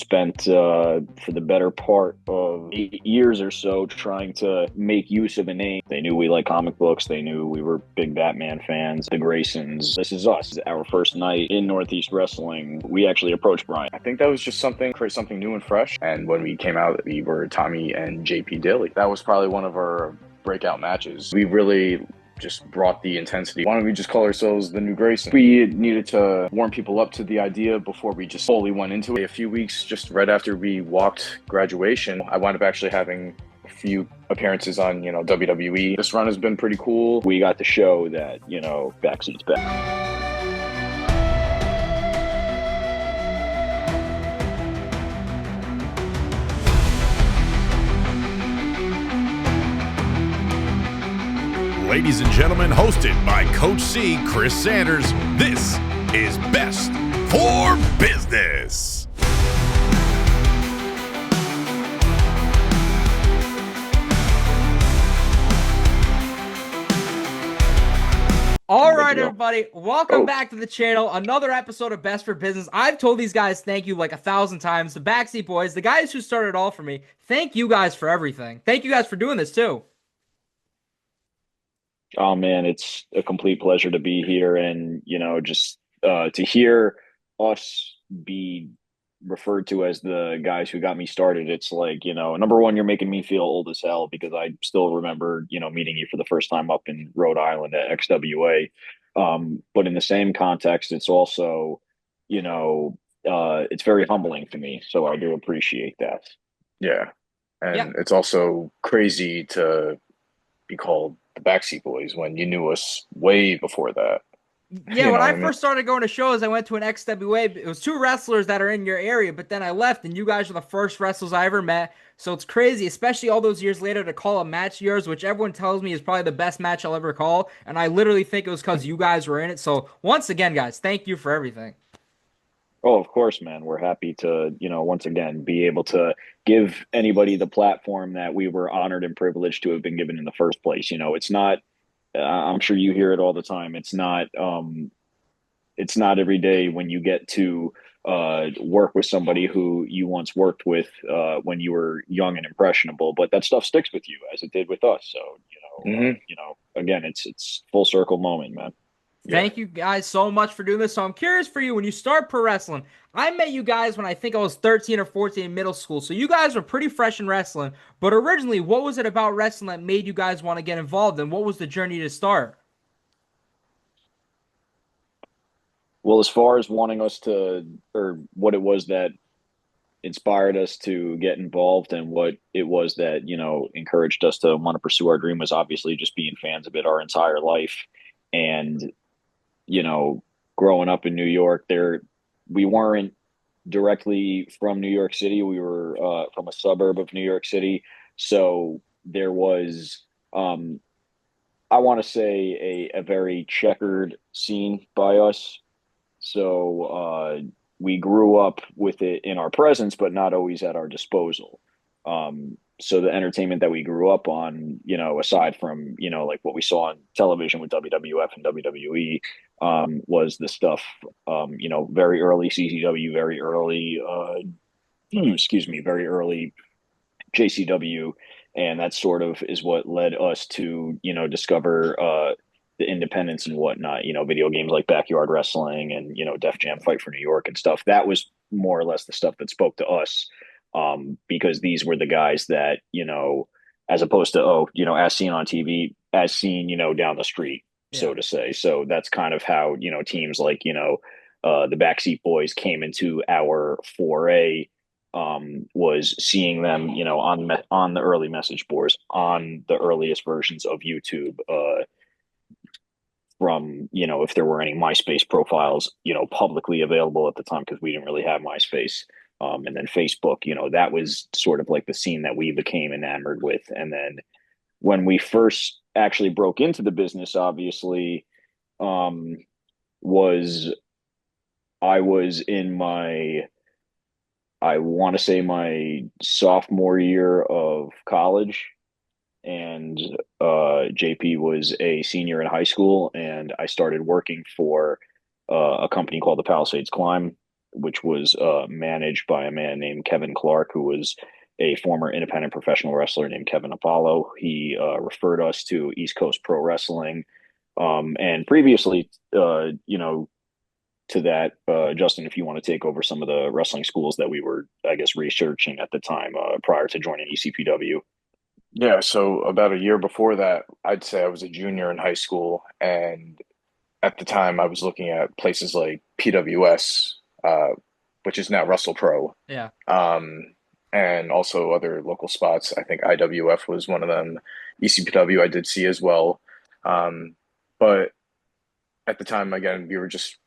spent for the better part of 8 years or so trying to make use of a name. They knew we like comic books. They knew we were big Batman fans. The Graysons. This is us. Our first night in Northeast Wrestling, we actually approached Brian. I think that was just something new and fresh. And when we came out, we were Tommy and JP Daily. That was probably one of our breakout matches. We really just brought the intensity. Why don't we just call ourselves the Nü Graysons? We needed to warm people up to the idea before we just fully went into it. A few weeks just right after we walked graduation, I wound up actually having a few appearances on, WWE. This run has been pretty cool. We got to show that, Backseat's back. Ladies and gentlemen, hosted by Coach C, Chris Sanders, this is Best for Business. All right, everybody, welcome back to the channel. Another episode of Best for Business. I've told these guys thank you like 1,000 times. The Backseat Boyz, the guys who started it all for me. Thank you guys for everything. Thank you guys for doing this too. Oh man, it's a complete pleasure to be here, and just to hear us be referred to as the guys who got me started. It's like, number one, you're making me feel old as hell because I still remember, meeting you for the first time up in Rhode Island at XWA. But in the same context, it's also, it's very humbling to me. So I do appreciate that. Yeah. And It's also crazy to be called the Backseat Boyz when you knew us way before that. Yeah, when I first started going to shows, I went to an XWA. It was 2 wrestlers that are in your area, but then I left, and you guys were the first wrestlers I ever met. So it's crazy, especially all those years later, to call a match yours, which everyone tells me is probably the best match I'll ever call. And I literally think it was because you guys were in it. So once again, guys, thank you for everything. Oh, of course, man. We're happy to, once again, be able to give anybody the platform that we were honored and privileged to have been given in the first place. It's not, I'm sure you hear it all the time. It's not every day when you get to work with somebody who you once worked with when you were young and impressionable, but that stuff sticks with you as it did with us. So, again, it's full circle moment, man. Thank you guys so much for doing this. So I'm curious for you, when you start pro wrestling, I met you guys when I think I was 13 or 14 in middle school. So you guys were pretty fresh in wrestling. But originally, what was it about wrestling that made you guys want to get involved? And what was the journey to start? Well, as far as wanting us to, or what it was that inspired us to get involved and what it was that, encouraged us to want to pursue our dream was obviously just being fans of it our entire life. And growing up in New York, we weren't directly from New York City. We were from a suburb of New York City. So there was, I want to say, a very checkered scene by us. So we grew up with it in our presence, but not always at our disposal. So the entertainment that we grew up on, aside from, like what we saw on television with WWF and WWE, was the stuff, very early CCW, very early, very early JCW. And that sort of is what led us to, discover the independence and whatnot, video games like Backyard Wrestling and, Def Jam Fight for New York and stuff. That was more or less the stuff that spoke to us. Because these were the guys that, as opposed to, as seen on TV, as seen, down the street, so to say. So that's kind of how, teams like, the Backseat Boyz came into our foray, was seeing them, on the early message boards, on the earliest versions of YouTube, from, if there were any MySpace profiles, publicly available at the time, because we didn't really have MySpace. And then Facebook, that was sort of like the scene that we became enamored with. And then when we first actually broke into the business, obviously, I was in I want to say my sophomore year of college, and JP was a senior in high school, and I started working for a company called the Palisades Climb, which was managed by a man named Kevin Clark, who was a former independent professional wrestler named Kevin Apollo. He referred us to East Coast Pro Wrestling. And previously, to that, Justin, if you want to take over some of the wrestling schools that we were, I guess, researching at the time prior to joining ECPW. Yeah, so about a year before that, I'd say I was a junior in high school, and at the time I was looking at places like PWS, which is now Wrestle Pro, Yeah. and also other local spots. I think IWF was one of them. ECPW I did see as well. But at the time, again, we were just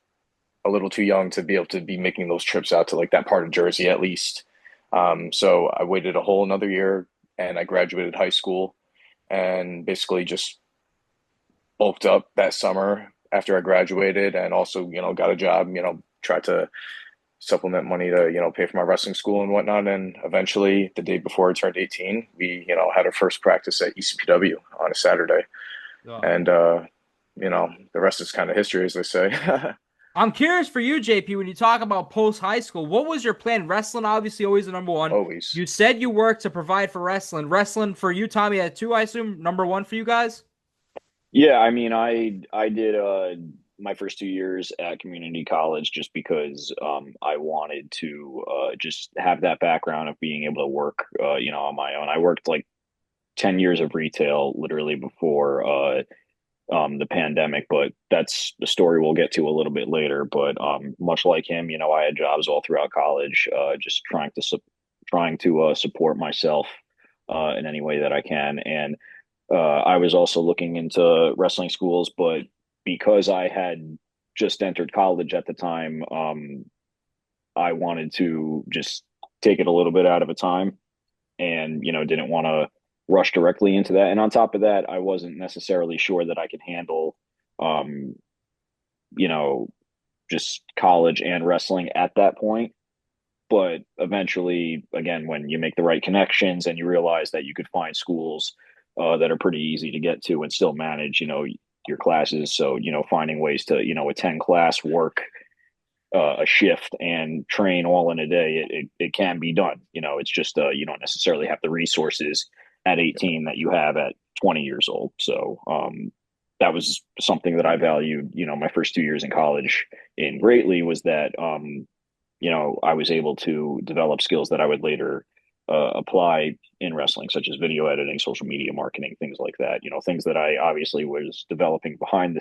a little too young to be able to be making those trips out to like that part of Jersey at least. So I waited a whole another year and I graduated high school and basically just bulked up that summer after I graduated and also, got a job, tried to supplement money to, pay for my wrestling school and whatnot. And eventually the day before I turned 18, we, had our first practice at ECPW on a Saturday. Oh. And, the rest is kind of history, as they say. I'm curious for you, JP, when you talk about post high school, what was your plan? Wrestling, obviously, always the number one. Always. You said you worked to provide for wrestling. Wrestling for you, Tommy, at two, I assume, number one for you guys? Yeah, I mean, I did my first 2 years at community college just because I wanted to just have that background of being able to work, on my own. I worked like 10 years of retail literally before the pandemic, but that's the story we'll get to a little bit later. But much like him, I had jobs all throughout college, just trying to support myself in any way that I can. And I was also looking into wrestling schools, but because I had just entered college at the time, I wanted to just take it a little bit out of a time and, didn't want to rush directly into that. And on top of that, I wasn't necessarily sure that I could handle, you know, just college and wrestling at that point. But eventually, again, when you make the right connections and you realize that you could find schools that are pretty easy to get to and still manage, your classes. So, finding ways to, attend class, work a shift and train all in a day, it can be done. It's just you don't necessarily have the resources at 18 that you have at 20 years old. So that was something that I valued, my first 2 years in college in greatly was that, I was able to develop skills that I would later apply in wrestling, such as video editing, social media marketing, things like that. Things that I obviously was developing behind the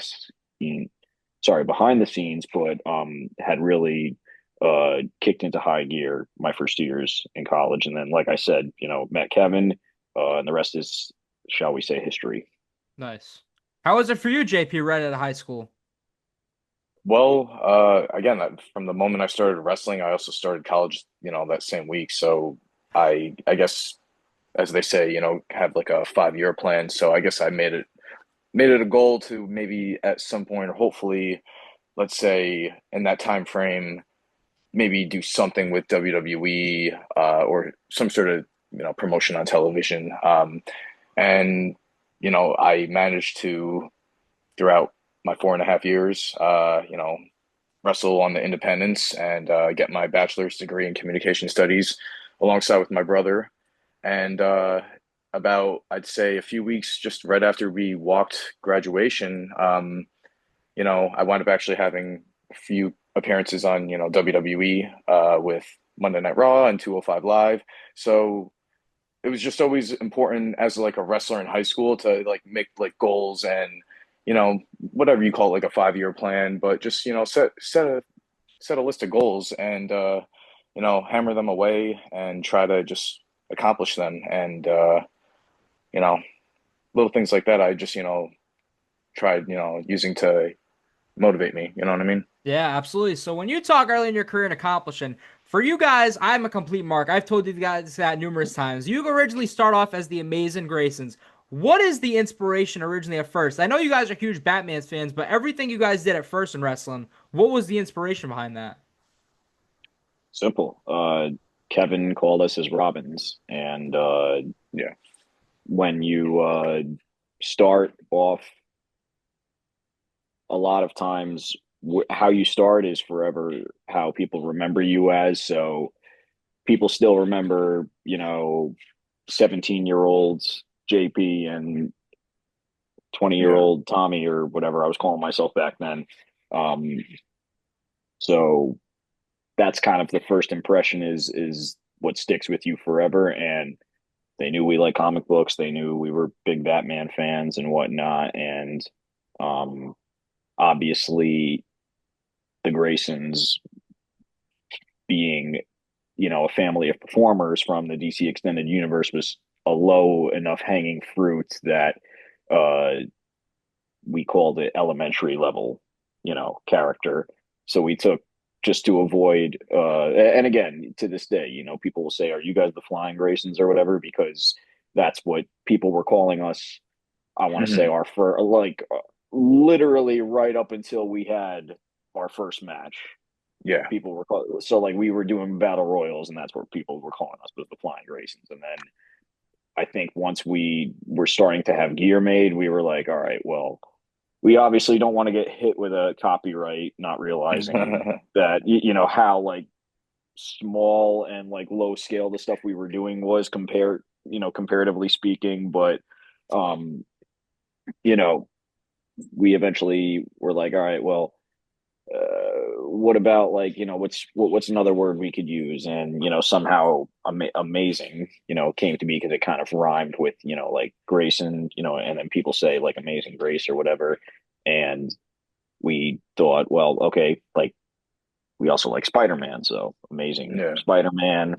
scenes, but had really kicked into high gear my first 2 years in college. And then, like I said, met Kevin, and the rest is, shall we say, history. Nice. How was it for you, JP, right out of high school? Well, again, from the moment I started wrestling, I also started college, that same week. So I guess, as they say, have like a 5-year plan. So I guess I made it a goal to maybe at some point, or hopefully, let's say in that time frame, maybe do something with WWE or some sort of promotion on television. And I managed to, throughout my 4.5 years, wrestle on the independents and get my bachelor's degree in communication studies alongside with my brother. And about, I'd say, a few weeks just right after we walked graduation, I wound up actually having a few appearances on, WWE with Monday Night Raw and 205 Live. So it was just always important as like a wrestler in high school to like make like goals and, whatever you call it, like a 5-year plan, but just, set a list of goals and, hammer them away and try to just accomplish them. And, little things like that, I just, tried, using to motivate me. You know what I mean? Yeah, absolutely. So when you talk early in your career and accomplishing, for you guys, I'm a complete mark. I've told you guys that numerous times. You originally start off as the Amazing Graysons. What is the inspiration originally at first? I know you guys are huge Batman fans, but everything you guys did at first in wrestling, what was the inspiration behind that? Simple. Kevin called us his Robins. And Yeah. when you start off, a lot of times how you start is forever how people remember you as. So people still remember, 17-year-old JP and 20-year-old Tommy or whatever I was calling myself back then. Um, so that's kind of the first impression is what sticks with you forever. And they knew we like comic books. They knew we were big Batman fans and whatnot. And um, obviously, the Graysons being, a family of performers from the DC Extended Universe was a low enough hanging fruit that we called it elementary level, character. So we took just to avoid, and again, to this day, people will say, "Are you guys the Flying Graysons or whatever?" Because that's what people were calling us. I want to say our first, literally right up until we had our first match. Yeah. People were so like we were doing battle royals, and that's where people were calling us was the Flying Graysons. And then I think once we were starting to have gear made, we were like, all right, well, we obviously don't want to get hit with a copyright, not realizing that how like small and like low scale the stuff we were doing was comparatively speaking. But you know, we eventually were like, all right, well, what about like what's another word we could use? And somehow amazing came to me because it kind of rhymed with like Grayson, and then people say like Amazing Grace or whatever. And we thought, well, okay, like we also like Spider-Man, so Amazing Spider-Man,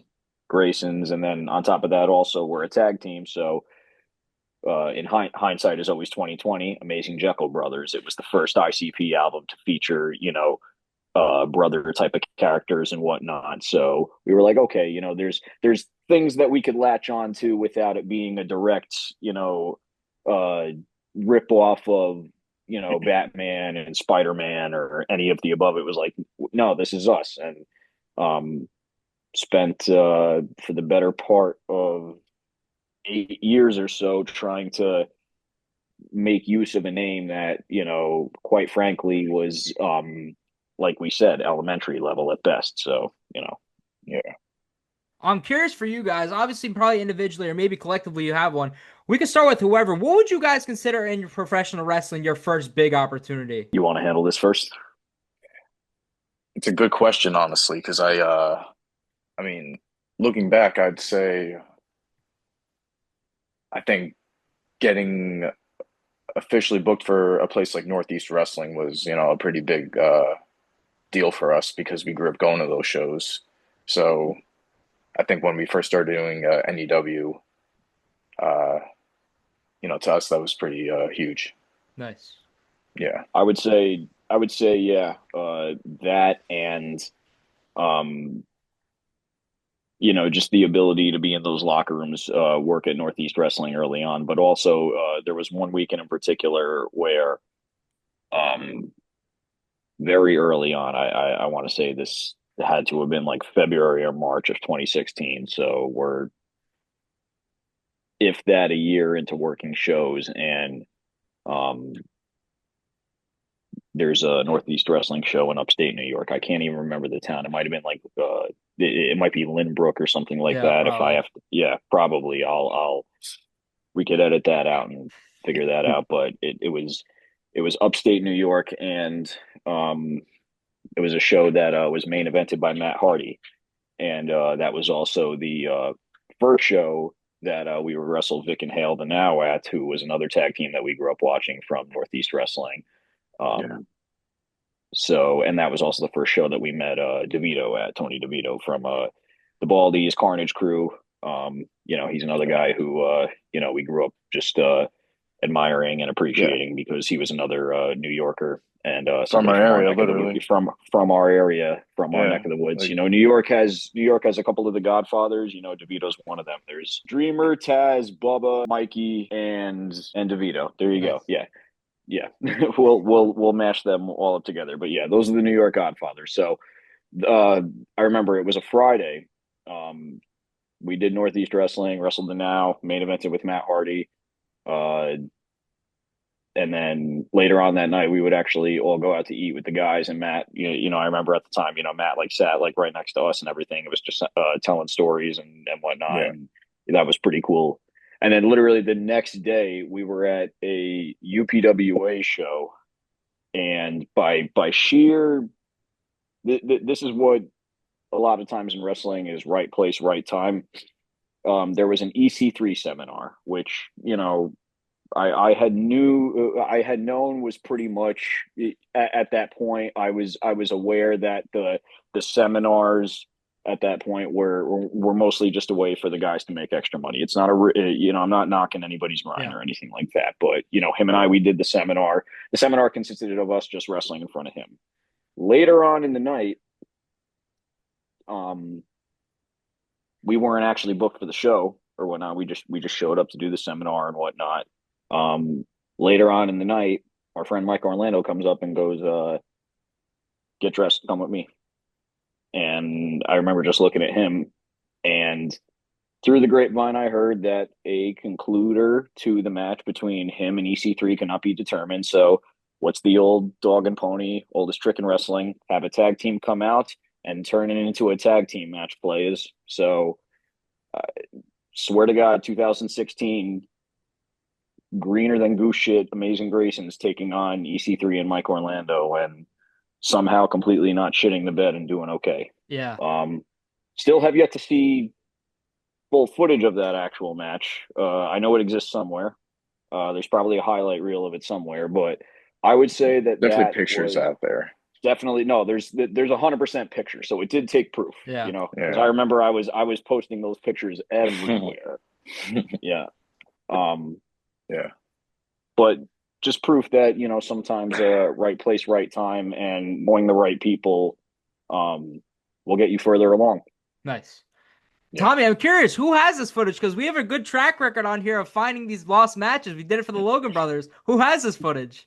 Graysons, and then on top of that also we're a tag team. So in hindsight is always 2020. Amazing Jekyll Brothers. It was the first ICP album to feature, brother type of characters and whatnot. So we were like, okay, there's things that we could latch on to without it being a direct, rip off of, Batman and Spider-Man or any of the above. It was like, no, this is us. And spent for the better part of 8 years or so trying to make use of a name that quite frankly was like we said elementary level at best. So yeah. I'm curious for you guys. Obviously, probably individually or maybe collectively, you have one. We can start with whoever. What would you guys consider in your professional wrestling your first big opportunity? You want to handle this first? It's a good question, honestly, because I mean, looking back, I'd say I think getting officially booked for a place like Northeast Wrestling was, a pretty big deal for us because we grew up going to those shows. So I think when we first started doing NEW, to us that was pretty huge. Nice. Yeah, I would say yeah, that and just the ability to be in those locker rooms, work at Northeast Wrestling early on, but also there was one weekend in particular where very early on, I want to say this had to have been like February or March of 2016. So we're, if that, a year into working shows, and there's a Northeast Wrestling show in upstate New York. I can't even remember the town. It might have been like it might be Lynbrook or something like that. Probably. If I have to, yeah, probably we could edit that out and figure that out. But it was upstate New York, and it was a show that was main evented by Matt Hardy, and that was also the first show that we would wrestle Vic and Hale the Now at, who was another tag team that we grew up watching from Northeast Wrestling. So, and that was also the first show that we met DeVito at, Tony DeVito from the Baldies Carnage crew. He's another guy who we grew up just admiring and appreciating because he was another New Yorker and from our area, literally from our area, from our neck of the woods. New York has a couple of the Godfathers. DeVito's one of them. There's Dreamer, Taz, Bubba, Mikey, and DeVito. There you go. Yeah, we'll mash them all up together. But yeah, those are the New York Godfathers. So I remember it was a Friday. We did Northeast Wrestling, wrestled the Now, main evented with Matt Hardy. and then later on that night, we would actually all go out to eat with the guys. And Matt, I remember at the time, Matt like sat like right next to us and everything. It was just telling stories and whatnot, Yeah. and that was pretty cool. And then literally the next day, we were at a UPWA show, and by sheer, this is what a lot of times in wrestling is right place, right time. There was an EC3 seminar, which I had known was pretty much at that point. I was aware that the seminars at that point were mostly just a way for the guys to make extra money. It's not I'm not knocking anybody's grind or anything like that, but him and I, we did the seminar. The seminar consisted of us just wrestling in front of him. Later on in the night, we weren't actually booked for the show or whatnot. We just showed up to do the seminar and whatnot. Later on in the night, our friend Mike Orlando comes up and goes, "Get dressed, come with me." And I remember just looking at him, and through the grapevine, I heard that a concluder to the match between him and EC3 cannot be determined. So what's the old dog and pony, oldest trick in wrestling? Have a tag team come out and turn it into a tag team match plays. So swear to God, 2016, greener than goose shit, Amazing Graysons taking on EC3 and Mike Orlando, and somehow completely not shitting the bed and doing okay. Yeah. Still have yet to see full footage of that actual match. I know it exists somewhere. There's probably a highlight reel of it somewhere, but I would say that definitely pictures out there. Definitely no. There's 100% pictures, so it did take proof. Yeah. Because I remember I was posting those pictures everywhere. Yeah. Yeah. But just proof that sometimes right place, right time, and knowing the right people will get you further along. Nice. Yeah. Tommy, I'm curious, who has this footage? Because we have a good track record on here of finding these lost matches. We did it for the Logan brothers. Who has this footage?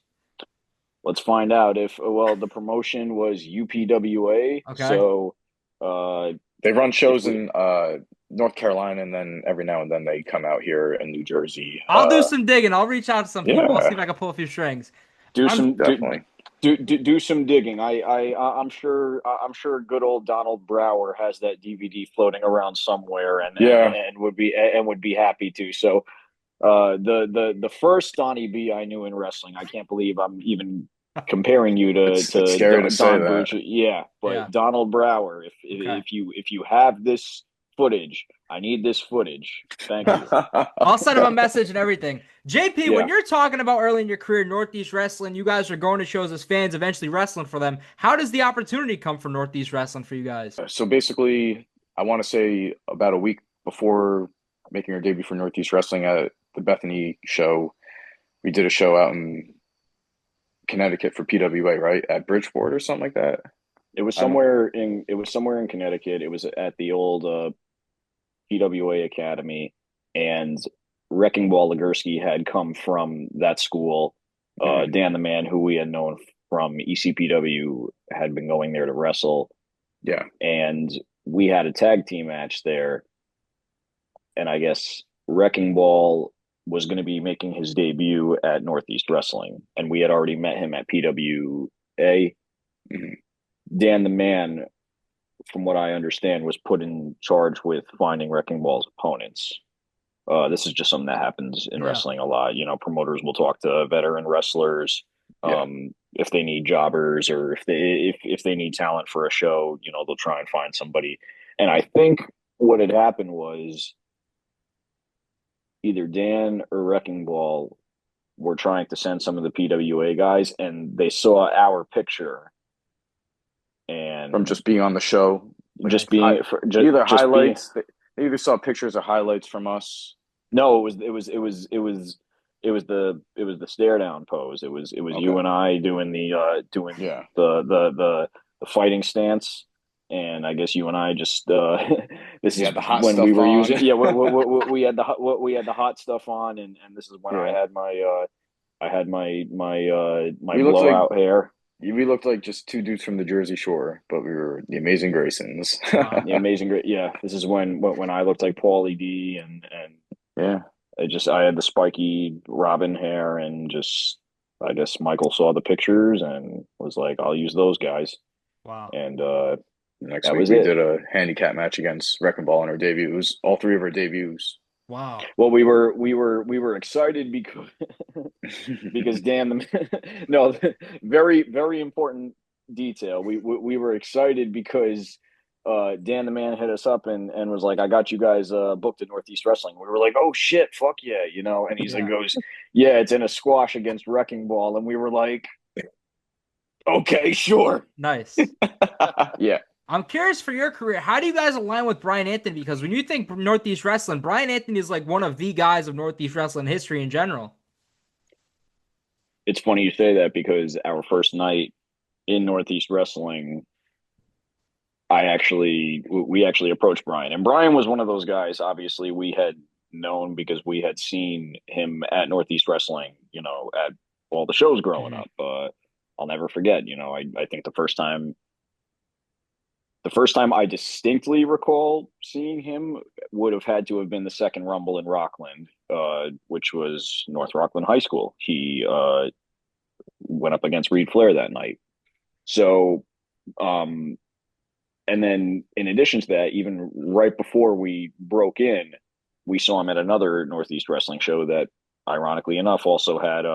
Let's find out. The promotion was UPWA. Okay. So they run shows in North Carolina, and then every now and then they come out here in New Jersey. I'll do some digging. I'll reach out to some people. I'll see if I can pull a few strings. Do some digging. I'm sure good old Donald Brower has that DVD floating around somewhere, and would be happy to. So the first Donnie B I knew in wrestling, I can't believe I'm even comparing you to it's scary to say that. Yeah, but Donald Brower, if you have this footage, I need this footage. Thank you. I'll send him a message and everything. JP, when you're talking about early in your career, Northeast Wrestling, you guys are going to shows as fans, eventually wrestling for them. How does the opportunity come for Northeast Wrestling for you guys? So basically, I want to say about a week before making our debut for Northeast Wrestling at the Bethany show, we did a show out in Connecticut for PWA, right? At Bridgeport or something like that. It was somewhere in Connecticut. It was at the old PWA Academy, and Wrecking Ball Legursky had come from that school. Dan the Man, who we had known from ECPW, had been going there to wrestle. Yeah. And we had a tag team match there. And I guess Wrecking Ball was going to be making his debut at Northeast Wrestling. And we had already met him at PWA. Mm-hmm. Dan the Man, from what I understand, was put in charge with finding Wrecking Ball's opponents. This is just something that happens in wrestling a lot. Promoters will talk to veteran wrestlers if they need jobbers, or if they need talent for a show. They'll try and find somebody. And I think what had happened was either Dan or Wrecking Ball were trying to send some of the PWA guys, and they saw our picture. And from just being on the show, either highlights. They either saw pictures or highlights from us. No, it was the stare down pose. It was you and I doing the fighting stance, and I guess you and I just this is the hot when stuff we were on. using we had the hot stuff on, and this is when I had my blowout hair. We looked like just two dudes from the Jersey Shore, but we were the Amazing Graysons. The Amazing this is when I looked like Paulie D, and I had the spiky Robin hair, and just I guess Michael saw the pictures and was like, "I'll use those guys," Wow. and Next that week was we it. did a handicap match against Wrecking Ball in our debut. It was all three of our debuts. Wow. Well, we were excited because Dan the no, very very important detail. We were excited because Dan the Man hit us up and was like, "I got you guys booked at Northeast Wrestling." We were like, "Oh shit, fuck yeah," And he's like, Yeah. "Goes, yeah, it's in a squash against Wrecking Ball," and we were like, "Okay, sure." Nice. Yeah. I'm curious for your career. How do you guys align with Brian Anthony? Because when you think Northeast Wrestling, Brian Anthony is like one of the guys of Northeast Wrestling history in general. It's funny you say that because our first night in Northeast Wrestling, we actually approached Brian, and Brian was one of those guys. Obviously, we had known because we had seen him at Northeast Wrestling, at all the shows growing Mhm. up. I'll never forget. I think the first time I distinctly recall seeing him would have had to have been the second Rumble in Rockland, which was North Rockland High School. He went up against Reed Flair that night. So, um, and then in addition to that, even right before we broke in, we saw him at another Northeast Wrestling show that, ironically enough, also had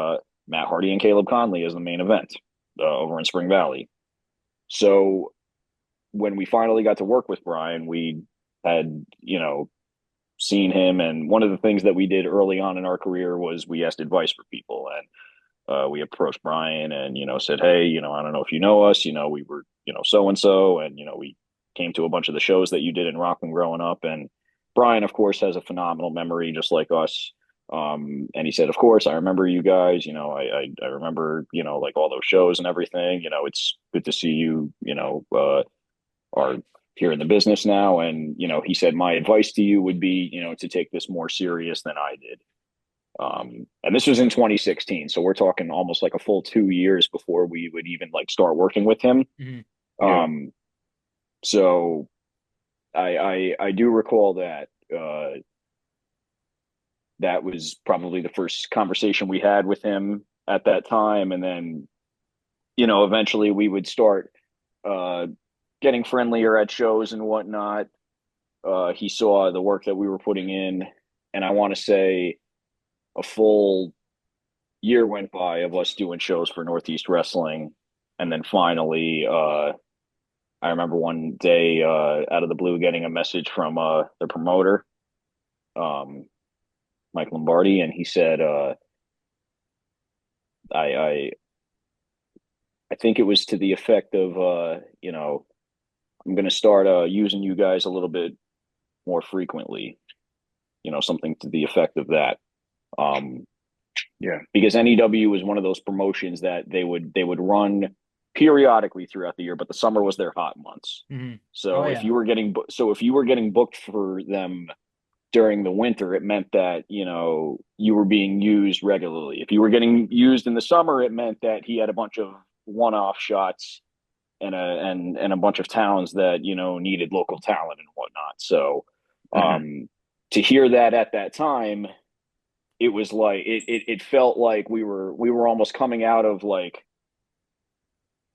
Matt Hardy and Caleb Conley as the main event over in Spring Valley. So when we finally got to work with Brian, we had, seen him. And one of the things that we did early on in our career was we asked advice for people. And we approached Brian and, said, "Hey, I don't know if you know us, we were, so and so. And, we came to a bunch of the shows that you did in Rockland growing up." And Brian, of course, has a phenomenal memory, just like us. And he said, "Of course, I remember you guys. I remember, like all those shows and everything. It's good to see you, are here in the business now." And, he said, "My advice to you would be, to take this more serious than I did." And this was in 2016. So we're talking almost like a full 2 years before we would even like start working with him. Mhm. Yeah. So I do recall that, that was probably the first conversation we had with him at that time. And then, eventually we would start, getting friendlier at shows and whatnot. He saw the work that we were putting in, and I want to say a full year went by of us doing shows for Northeast Wrestling. And then finally, I remember one day, out of the blue, getting a message from the promoter, um, Mike Lombardi, and he said, I I think it was to the effect of, "I'm going to start using you guys a little bit more frequently," something to the effect of that. Um, Yeah. because NEW was one of those promotions that they would run periodically throughout the year, but the summer was their hot months. Mhm. So Oh if yeah. you were getting booked for them during the winter, it meant that you were being used regularly. If you were getting used in the summer, it meant that he had a bunch of one-off shots and a bunch of towns that needed local talent and whatnot. So Hmm. to hear that at that time, it was like it felt like we were almost coming out of like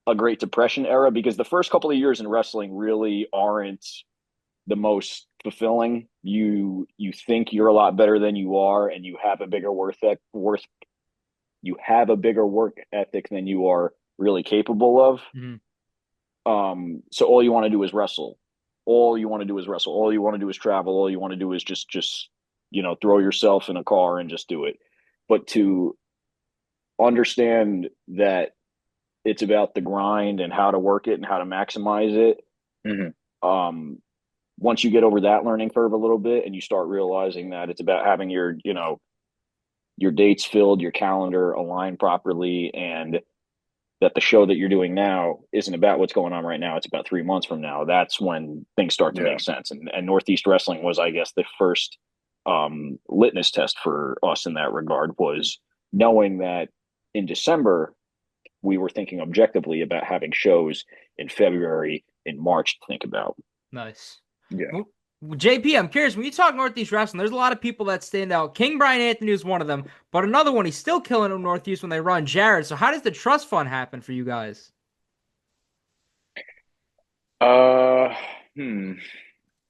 a Great Depression era, because the first couple of years in wrestling really aren't the most fulfilling. You think you're a lot better than you are, and you have a bigger work ethic than you are really capable of. Mhm. So all you want to do is wrestle. All you want to do is wrestle. All you want to do is travel. All you want to do is just throw yourself in a car and just do it. But to understand that it's about the grind and how to work it and how to maximize it. Hmm. Um, Once you get over that learning curve a little bit and you start realizing that it's about having your dates filled, your calendar aligned properly, and that the show that you're doing now isn't about what's going on right now. It's about 3 months from now. That's when things start to Yeah. make sense. And Northeast Wrestling was, I guess, the first litmus test for us in that regard, was knowing that in December, we were thinking objectively about having shows in February, in March to think about. Nice. Yeah. Well, JP, I'm curious, when you talk Northeast Wrestling, there's a lot of people that stand out. King Brian Anthony is one of them, but another one, he's still killing them Northeast when they run, Jared. So how does the trust fund happen for you guys? Uh, hmm.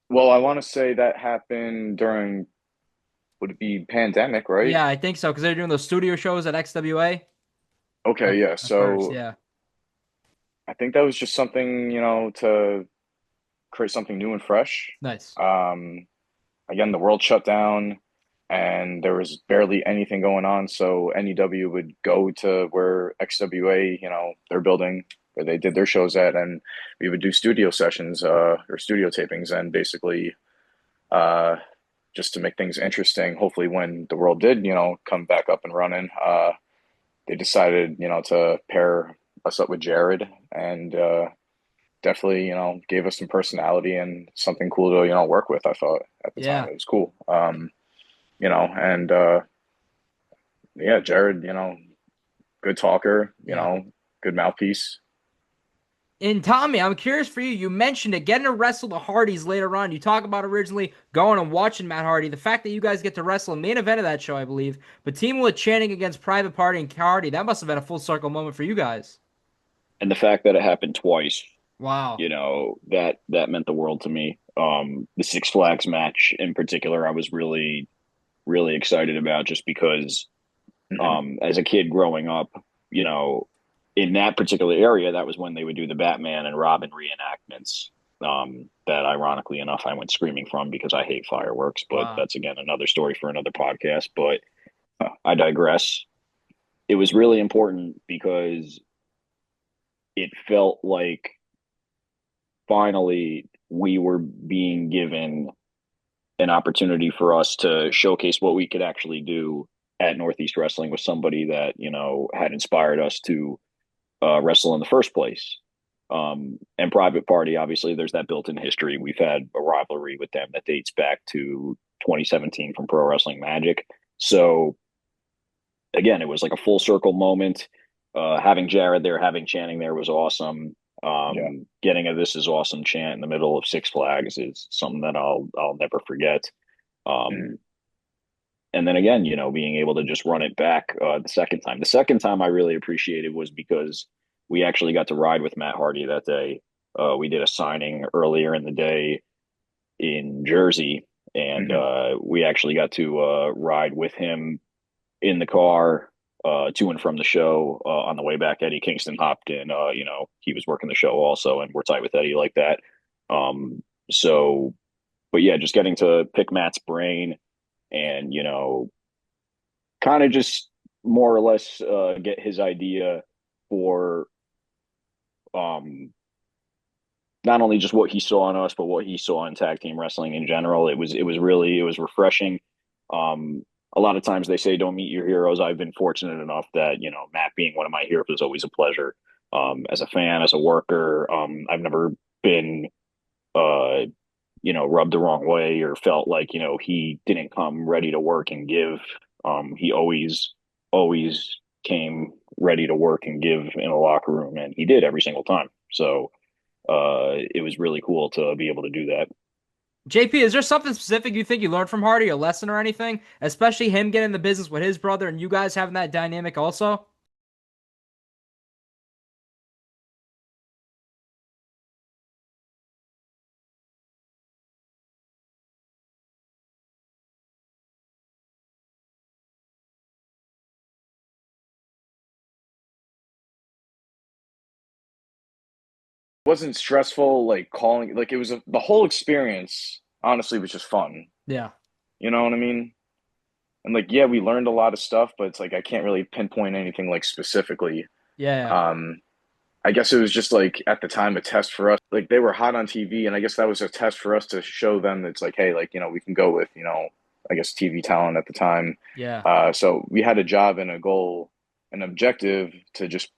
Well, I want to say that happened during, would it be pandemic, right? Yeah, I think so, because they're doing those studio shows at XWA Okay, yeah. at first, So yeah. I think that was just something, to create something new and fresh. Nice. Um, Again, the world shut down and there was barely anything going on. So NEW would go to where XWA, their building where they did their shows at, and we would do studio sessions, or studio tapings, and basically, uh, just to make things interesting. Hopefully, when the world did, come back up and running, they decided, to pair us up with Jared, and definitely, gave us some personality and something cool to, work with. I thought at the time Yeah. it was cool. And yeah, Jared, good talker, Yeah. good mouthpiece. And Tommy, I'm curious for you. You mentioned it, getting to wrestle the Hardys later on. You talk about originally going and watching Matt Hardy. The fact that you guys get to wrestle in the main event of that show, I believe, but teaming with Channing against Private Party and Hardy, that must have been a full circle moment for you guys. And the fact that it happened twice, Wow. that meant the world to me. The Six Flags match in particular, I was really, really excited about just because, Hmm. as a kid growing up, you know, in that particular area, that was when they would do the Batman and Robin reenactments. That ironically enough, I went screaming from because I hate fireworks, but Wow. that's again another story for another podcast. But I digress. It was really important because it felt like finally we were being given an opportunity for us to showcase what we could actually do at Northeast Wrestling with somebody that, had inspired us to wrestle in the first place. And Private Party, obviously, there's that built in history. We've had a rivalry with them that dates back to 2017 from Pro Wrestling Magic. So, again, it was like a full circle moment. Having Jared there, having Channing there was awesome. Yeah. Getting a "This is awesome" chant in the middle of Six Flags is something that I'll never forget. Mhm. Um, and then again, being able to just run it back the second time. The second time I really appreciated was because we actually got to ride with Matt Hardy that day. We did a signing earlier in the day in Jersey, and Hmm. we actually got to ride with him in the car to and from the show on the way back. Eddie Kingston hopped in. He was working the show also, and we're tight with Eddie like that. So, but yeah, just getting to pick Matt's brain and kind of just more or less get his idea for um not only just what he saw in us but what he saw in tag team wrestling in general. It was refreshing. A lot of times they say don't meet your heroes. I've been fortunate enough that Matt being one of my heroes is always a pleasure. As a fan, as a worker, I've never been uh rubbed the wrong way or felt like, he didn't come ready to work and give. He always came ready to work and give in a locker room, and he did every single time. So it was really cool to be able to do that. JP, is there something specific you think you learned from Hardy, a lesson or anything? Especially him getting in the business with his brother and you guys having that dynamic also? Wasn't stressful, like calling, like it was the whole experience, honestly, was just fun. Yeah. You know what I mean? And like, yeah, we learned a lot of stuff, but it's like I can't really pinpoint anything like specifically. Yeah. Um, I guess it was just like at the time a test for us. Like they were hot on TV, and I guess that was a test for us to show them that it's like, hey, like, we can go with, I guess TV talent at the time. Yeah. So we had a job and a goal, an objective to just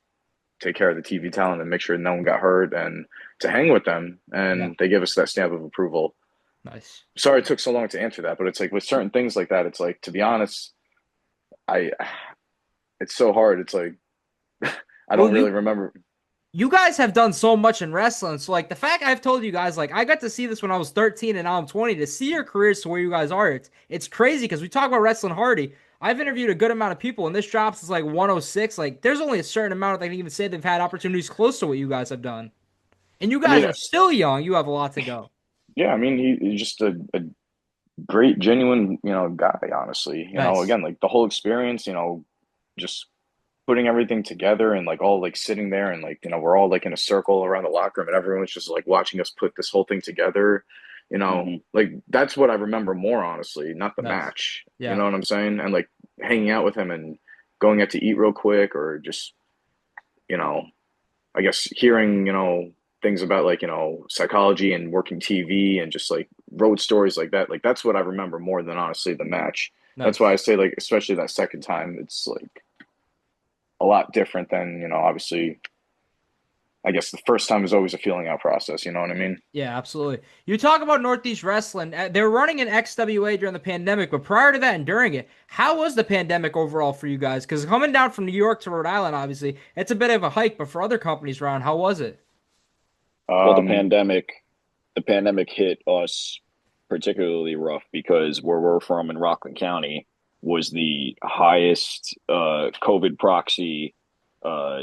take care of the TV talent and make sure no one got hurt and to hang with them. Yeah. And they give us that stamp of approval. Nice. Sorry it took so long to answer that, but it's like with certain things like that, it's like, to be honest, I it's so hard. It's like I Well, don't really you remember. you guys have done so much in wrestling. So like the fact I've told you guys, like I got to see this when I was 13 and now I'm 20, to see your careers to where you guys are. It's crazy because we talk about wrestling hardy. I've interviewed a good amount of people and this drops is like 106. Like there's only a certain amount that can even say they've had opportunities close to what you guys have done. And you I guys mean, are still young. You have a lot to go. yeah, I mean, he's just a great, genuine, guy, honestly. Nice. Again, like the whole experience, just putting everything together and like all like sitting there and like, we're all like in a circle around the locker room and everyone's just like watching us put this whole thing together. Hmm. Like that's what I remember more, honestly, not the Nice. match. You Yeah. know what I'm saying? And like hanging out with him and going out to eat real quick or just, you know, I guess hearing, things about like, psychology and working TV and just like road stories like that. Like that's what I remember more than honestly the match. That's why Nice. I say like, especially that second time, it's like a lot different than, obviously, I guess the first time is always a feeling out process. You know what I mean? Yeah, absolutely. You talk about Northeast Wrestling. They were running an XWA during the pandemic, but prior to that and during it, how was the pandemic overall for you guys? Because coming down from New York to Rhode Island, obviously, it's a bit of a hike, but for other companies around, how was it? Well, Um, the pandemic hit us particularly rough because where we're from in Rockland County was the highest COVID proxy uh,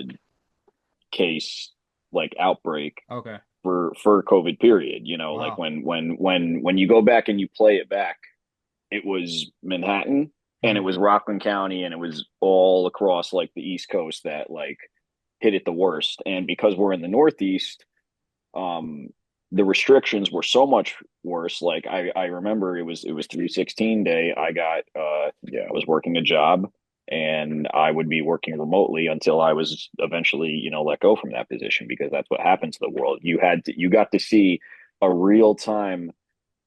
case like outbreak Okay. for COVID period. Like Wow. when you go back and you play it back, it was Manhattan and it Mhm. was Rockland County and it was all across like the East Coast that like hit it the worst. And because we're in the Northeast, um, the restrictions were so much worse. Like I remember it was 316 day. yeah, I was working a job and I would be working remotely until I was eventually, let go from that position because that's what happens to the world. You got to see a real time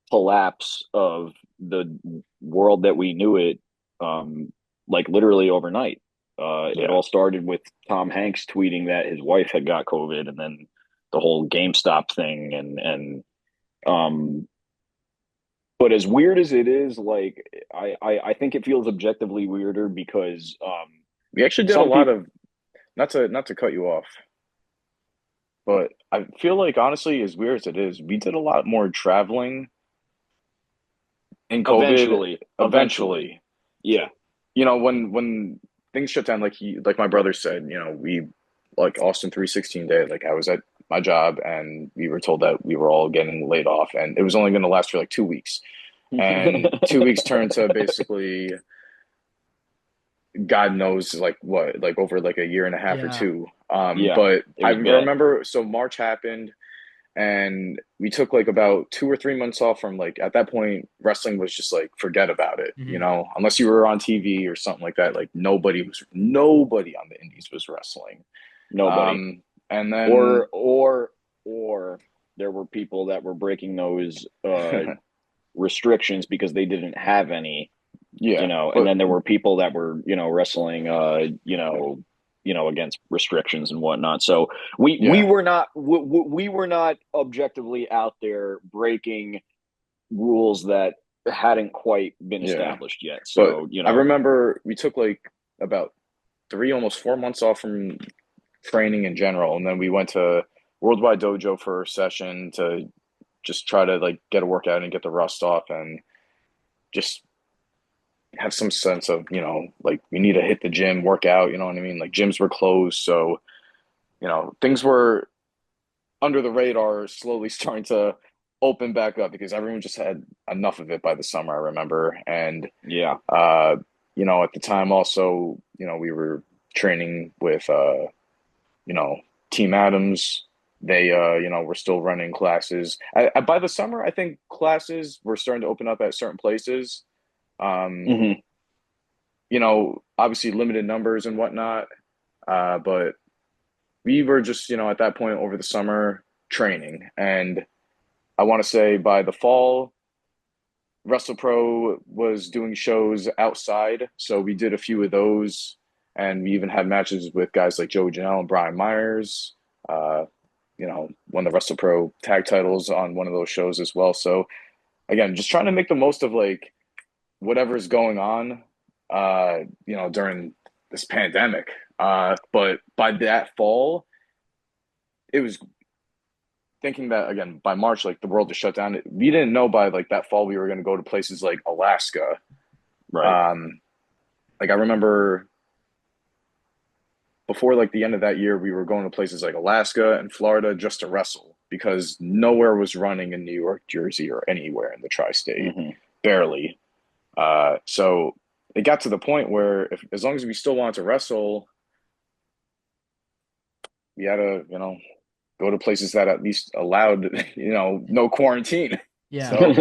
collapse of the world that we knew it, like literally overnight. It yeah, all started with Tom Hanks tweeting that his wife had got COVID, and then the whole GameStop thing, um. But as weird as it is, like I think it feels objectively weirder because we actually did a some lot people of not to cut you off, but I feel like honestly, as weird as it is, we did a lot more traveling in COVID. eventually, Eventually, yeah, when things shut down, like my brother said, we like Austin 316 day, like I was at my job and we were told that we were all getting laid off and it was only going to last for like 2 weeks. And 2 weeks turned to basically God knows like what, like over like a year and a half or Yeah. two. yeah, But it I was bad. remember, so March happened and we took like about 2 or 3 months off from like at that point wrestling was just like forget about it, Hmm. unless you were on TV or something like that. Like nobody on the indies was wrestling. Nobody. Um, and or then or or there were people that were breaking those restrictions because they didn't have any, yeah, and but then there were people that were, wrestling, against restrictions and whatnot. So we yeah, were not we were not objectively out there breaking rules that hadn't quite been yeah. established yet. But So, I remember we took like about 3, almost 4 months off from training in general, and then we went to Worldwide Dojo for a session to just try to like get a workout and get the rust off and just have some sense of, like we need to hit the gym, work out, you know what I mean? Like gyms were closed, so things were under the radar, slowly starting to open back up because everyone just had enough of it by the summer, I remember. And yeah. at the time also, we were training with you know, Team Adams. They were still running classes. By the summer, I think classes were starting to open up at certain places. Um, Hmm. Obviously limited numbers and whatnot. But we were just, at that point over the summer training. And I want to say by the fall, WrestlePro was doing shows outside. So we did a few of those. And we even had matches with guys like Joey Janelle and Brian Myers. Uh, won the WrestlePro tag titles on one of those shows as well. So again, just trying to make the most of like whatever's going on, during this pandemic. But by that fall, it was thinking that, again, by March, like the world just shut down. We didn't know by like that fall we were going to go to places like Alaska. Right. Like I remember before like the end of that year, we were going to places like Alaska and Florida just to wrestle because nowhere was running in New York, Jersey, or anywhere in the tri-state, barely. So it got to the point where as long as we still wanted to wrestle, we had to, go to places that at least allowed, no quarantine. Yeah. So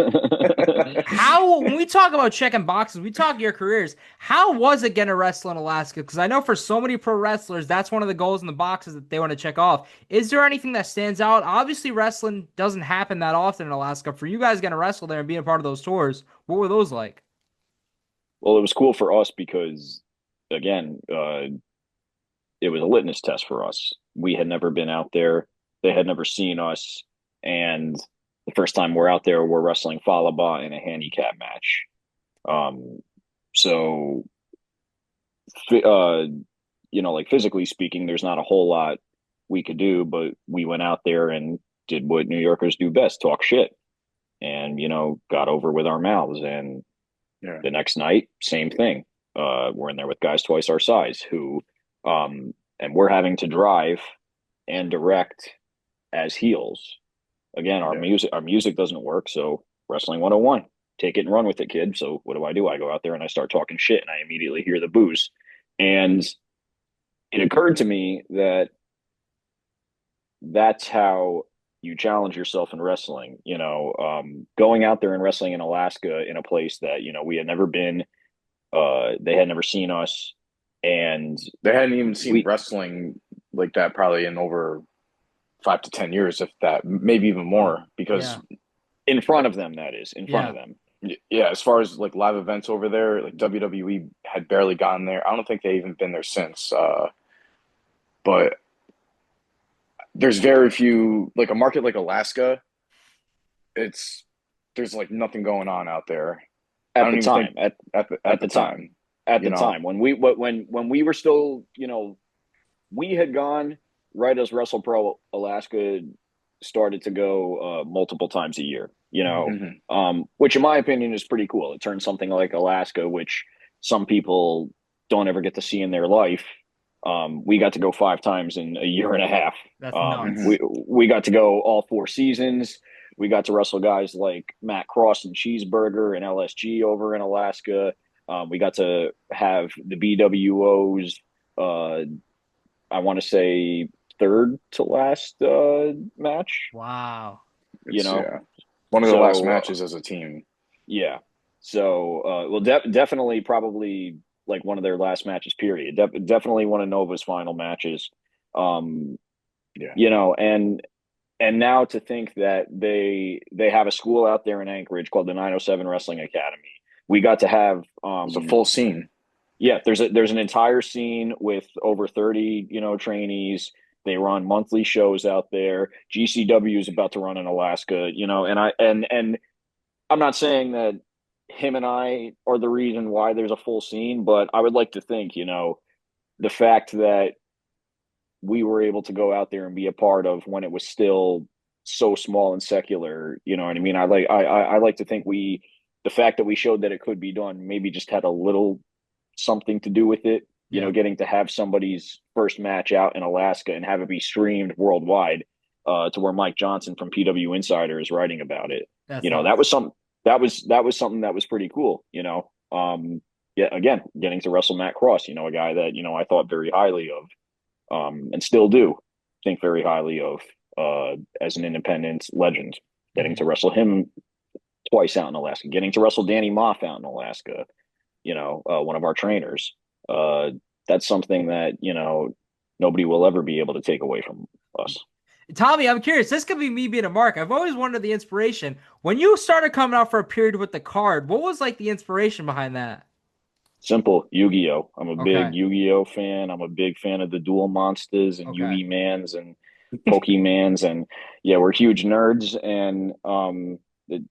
how, when we talk about checking boxes, we talk your careers. How was it getting to wrestle in Alaska? Because I know for so many pro wrestlers, that's one of the goals in the boxes that they want to check off. Is there anything that stands out? Obviously, wrestling doesn't happen that often in Alaska. For you guys getting to wrestle there and being a part of those tours, what were those like? Well, it was cool for us because, again, it was a litmus test for us. We had never been out there. They had never seen us. And the first time we're out there, we're wrestling Falaba in a handicap match. So, like physically speaking, there's not a whole lot we could do, but we went out there and did what New Yorkers do best, talk shit, and, got over with our mouths. And the next night, same thing. We're in there with guys twice our size who, and we're having to drive and direct as heels. Again, our music doesn't work, so wrestling 101. Take it and run with it, kid. So what do? I go out there and I start talking shit and I immediately hear the boos. And it occurred to me that that's how you challenge yourself in wrestling, going out there and wrestling in Alaska in a place that, we had never been, they had never seen us, and they hadn't even seen wrestling like that probably in over 5 to 10 years, if that, maybe even more, because in front of them, that is in front of them. Yeah. As far as like live events over there, like WWE had barely gotten there. I don't think they've even been there since. But there's very few, like a market like Alaska, there's like nothing going on out there at the time. At the time when we were still, we had gone right as Wrestle Pro Alaska started to go multiple times a year, which in my opinion is pretty cool. It turns something like Alaska, which some people don't ever get to see in their life. We got to go 5 times in a year and a half. That's nuts. We got to go all 4 seasons. We got to wrestle guys like Matt Cross and Cheeseburger and LSG over in Alaska. We got to have the BWOs, I want to say 3rd to last match. Wow. One of the last matches as a team. Yeah. So, definitely probably like one of their last matches, period. Definitely one of Nova's final matches. And now to think that they have a school out there in Anchorage called the 907 Wrestling Academy. We got to have it's a full scene. Yeah, there's an entire scene with over 30, trainees. They run monthly shows out there. GCW is about to run in Alaska, and I'm not saying that him and I are the reason why there's a full scene, but I would like to think, the fact that we were able to go out there and be a part of when it was still so small and secular, you know what I mean? I like to think the fact that we showed that it could be done maybe just had a little something to do with it, getting to have somebody's first match out in Alaska and have it be streamed worldwide, to where Mike Johnson from PW Insider is writing about it. That was something that was pretty cool, again, getting to wrestle Matt Cross, a guy that, I thought very highly of, and still do think very highly of, as an independent legend, getting to wrestle him twice out in Alaska, getting to wrestle Danny Moff out in Alaska, one of our trainers. That's something that, nobody will ever be able to take away from us. Tommy, I'm curious. This could be me being a mark. I've always wondered the inspiration. When you started coming out for a period with the card, what was like the inspiration behind that? Simple, Yu-Gi-Oh! I'm a big Yu-Gi-Oh! Fan. I'm a big fan of the Duel Monsters and Yu-Gi-Mans and Pokemans, and we're huge nerds. And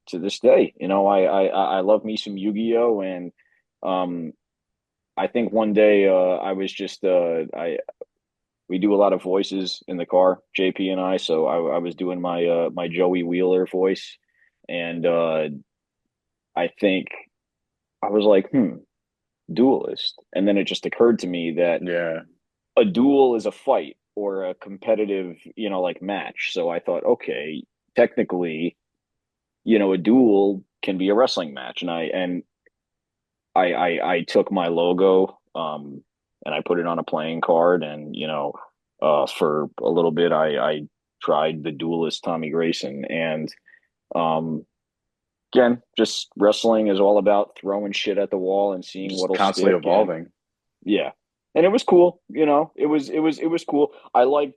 to this day, I love me some Yu-Gi-Oh! And I think one day I was just we do a lot of voices in the car, JP and I. So I was doing my my Joey Wheeler voice, and I think I was like, Dualist, and then it just occurred to me that Yeah. a duel is a fight or a competitive, like match. So I thought, okay, technically, a duel can be a wrestling match, and I took my logo, and I put it on a playing card, and for a little bit, I tried the Dualist Tommy Grayson, and um, again, just wrestling is all about throwing shit at the wall and seeing Just what'll constantly stick, and evolving. yeah, and it was cool. It was cool. I like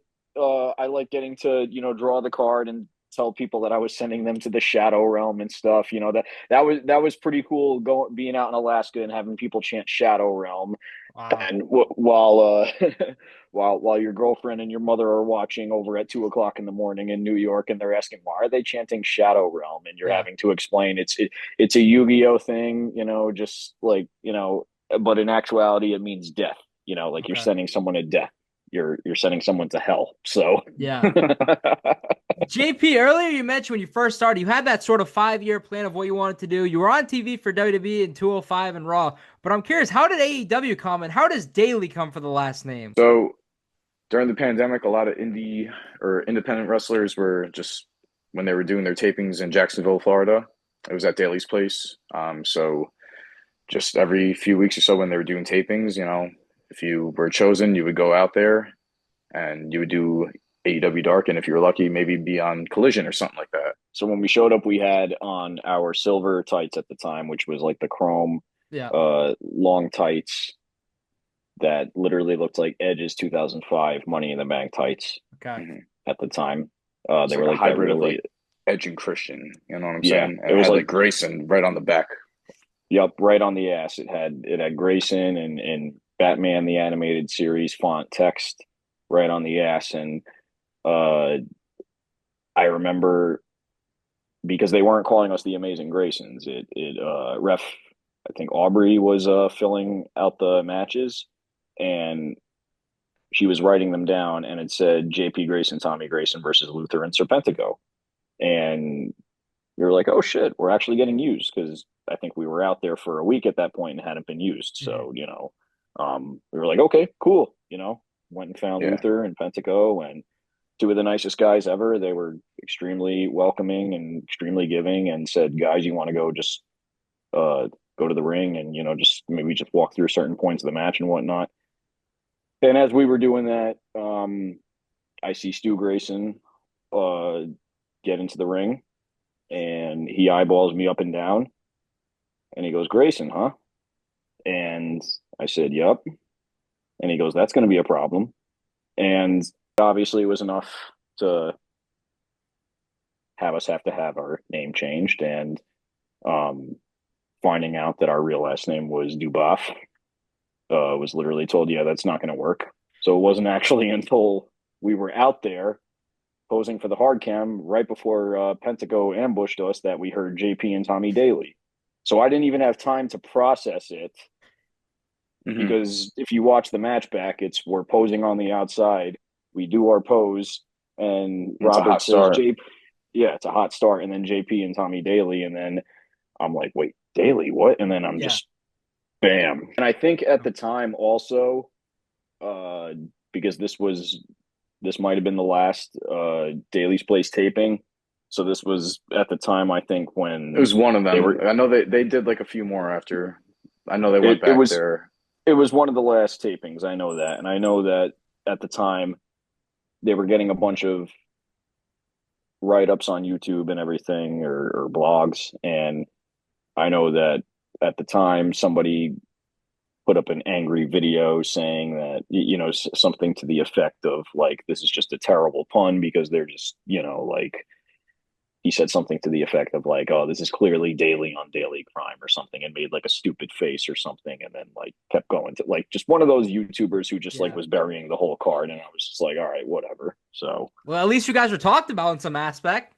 getting to draw the card and tell people that I was sending them to the Shadow Realm and stuff. That was pretty cool. Being out in Alaska and having people chant Shadow Realm, Wow. and while while your girlfriend and your mother are watching over at 2 o'clock in the morning in New York, and they're asking why are they chanting Shadow Realm, and you're Yeah. having to explain it's a Yu-Gi-Oh thing, just like but in actuality it means death. Like you're Okay. sending someone to death. You're sending someone to hell. So Yeah. JP, earlier you mentioned when you first started, you had that sort of 5-year plan of what you wanted to do. You were on TV for WWE in 205 and Raw, but I'm curious, how did AEW come and how does Daily come for the last name? So during the pandemic, a lot of indie or independent wrestlers were just when they were doing their tapings in Jacksonville, Florida. It was at Daly's place. So just every few weeks or so when they were doing tapings, if you were chosen, you would go out there and you would do AEW Dark, and if you were lucky, maybe be on Collision or something like that. So when we showed up, we had on our silver tights at the time, which was like the chrome Yeah. long tights that literally looked like Edge's 2005 Money in the Bank tights Okay. at the time. It's They like were a like that hybrid of really, like Edge and Christian. You know what I'm yeah. saying? And It it was had like, like Grayson right on the back. yep, right on the ass. It had Grayson and Batman the animated series font text right on the ass, and uh, I remember because they weren't calling us the Amazing Graysons. It ref, I think Aubrey was filling out the matches, and she was writing them down, and it said JP Grayson, Tommy Grayson versus Luther and Serpentico, and we were like, oh shit, we're actually getting used, because I think we were out there for a week at that point and hadn't been used. So we were like, okay, cool. Went and found Yeah. Luther and Pentico, and two of the nicest guys ever. They were extremely welcoming and extremely giving, and said, guys, you want to go to the ring and just maybe just walk through certain points of the match and whatnot. And as we were doing that, I see Stu Grayson get into the ring, and he eyeballs me up and down, and he goes, Grayson, huh? And I said, yep. And he goes, that's going to be a problem. And obviously it was enough to have us have to have our name changed, and finding out that our real last name was Duboff, was literally told, yeah, that's not going to work. So it wasn't actually until we were out there posing for the hard cam right before Pentago ambushed us that we heard JP and Tommy Daily. So I didn't even have time to process it, because if you watch the match back, we're posing on the outside. We do our pose, and Robert says, JP, yeah, it's a hot start. And then JP and Tommy Daily. And then I'm like, wait, Daily, what? And then I'm just, bam. And I think at the time also, because this might have been the last Daily's Place taping. So this was at the time, I think, when it was one of them. I know they did like a few more after. I know they went back there. It was one of the last tapings. I know that. And I know that at the time they were getting a bunch of write-ups on YouTube and everything, or blogs. And I know that at the time somebody put up an angry video saying that, something to the effect of like, this is just a terrible pun, because they're just, like, he said something to the effect of like, oh, this is clearly Daily on Daily Crime or something, and made like a stupid face or something, and then like kept going to like just one of those YouTubers who just like was burying the whole card, and I was just like, all right, whatever. So well, at least you guys were talked about in some aspect.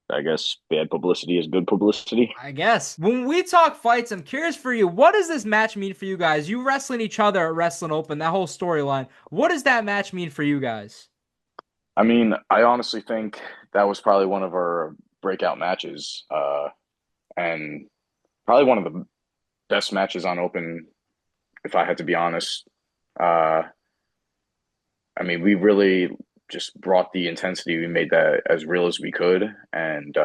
I guess bad publicity is good publicity. I guess. When we talk fights, I'm curious for you. What does this match mean for you guys? You wrestling each other at Wrestling Open, that whole storyline. What does that match mean for you guys? I mean, I honestly think that was probably one of our breakout matches, and probably one of the best matches on Open, if I had to be honest. Uh, I mean, we really just brought the intensity. We made that as real as we could, and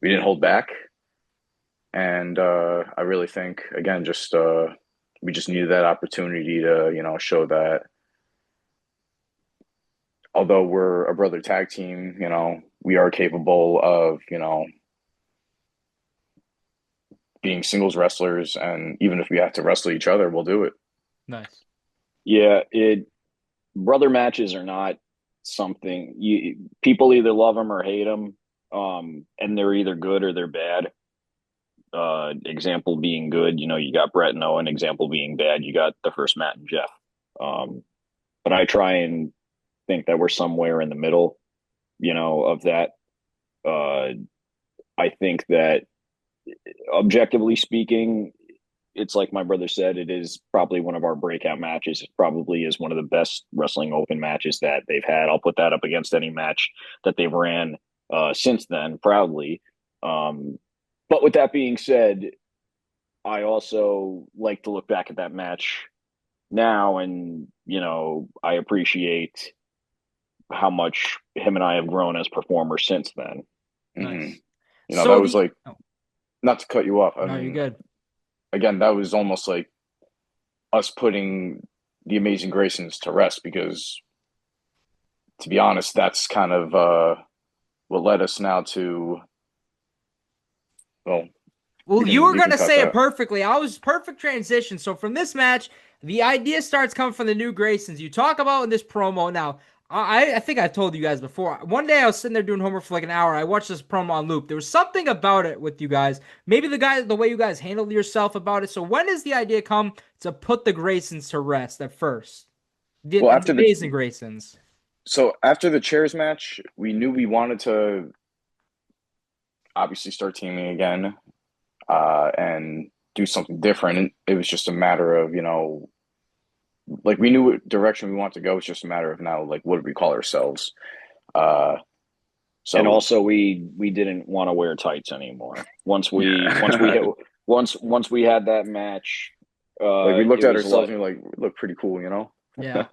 we didn't hold back. And I really think, again, just we just needed that opportunity to, show that although we're a brother tag team, we are capable of, being singles wrestlers. And even if we have to wrestle each other, we'll do it. Nice. Yeah, brother matches are not something people either love them or hate them, and they're either good or they're bad. Example being good, you got Brett and Owen. Example being bad, you got the first Matt and Jeff. But I try and think that we're somewhere in the middle, of that. I think that objectively speaking, it's like my brother said, it is probably one of our breakout matches. It probably is one of the best Wrestling Open matches that they've had. I'll put that up against any match that they've ran since then, proudly. But with that being said, I also like to look back at that match now, and I appreciate how much him and I have grown as performers since then. Nice. That was like, not to cut you off. I mean, you're good. Again, that was almost like us putting the Amazing Graysons to rest, because, to be honest, that's kind of what led us now to. Well, you were going to say it perfectly. I was perfect transition. So from this match, the idea starts coming from the Nü Graysons. You talk about in this promo. Now, I think I've told you guys before. One day I was sitting there doing homework for like an hour. I watched this promo on loop. There was something about it with you guys. Maybe the way you guys handled yourself about it. So when does the idea come to put the Graysons to rest at first? After the Amazing Graysons. So after the chairs match, we knew we wanted to obviously start teaming again, and do something different. It was just a matter of, like, we knew what direction we wanted to go. It's just a matter of now, like, what do we call ourselves? And also we didn't want to wear tights anymore. Once we had that match, like, we looked at ourselves and we look pretty cool, Yeah.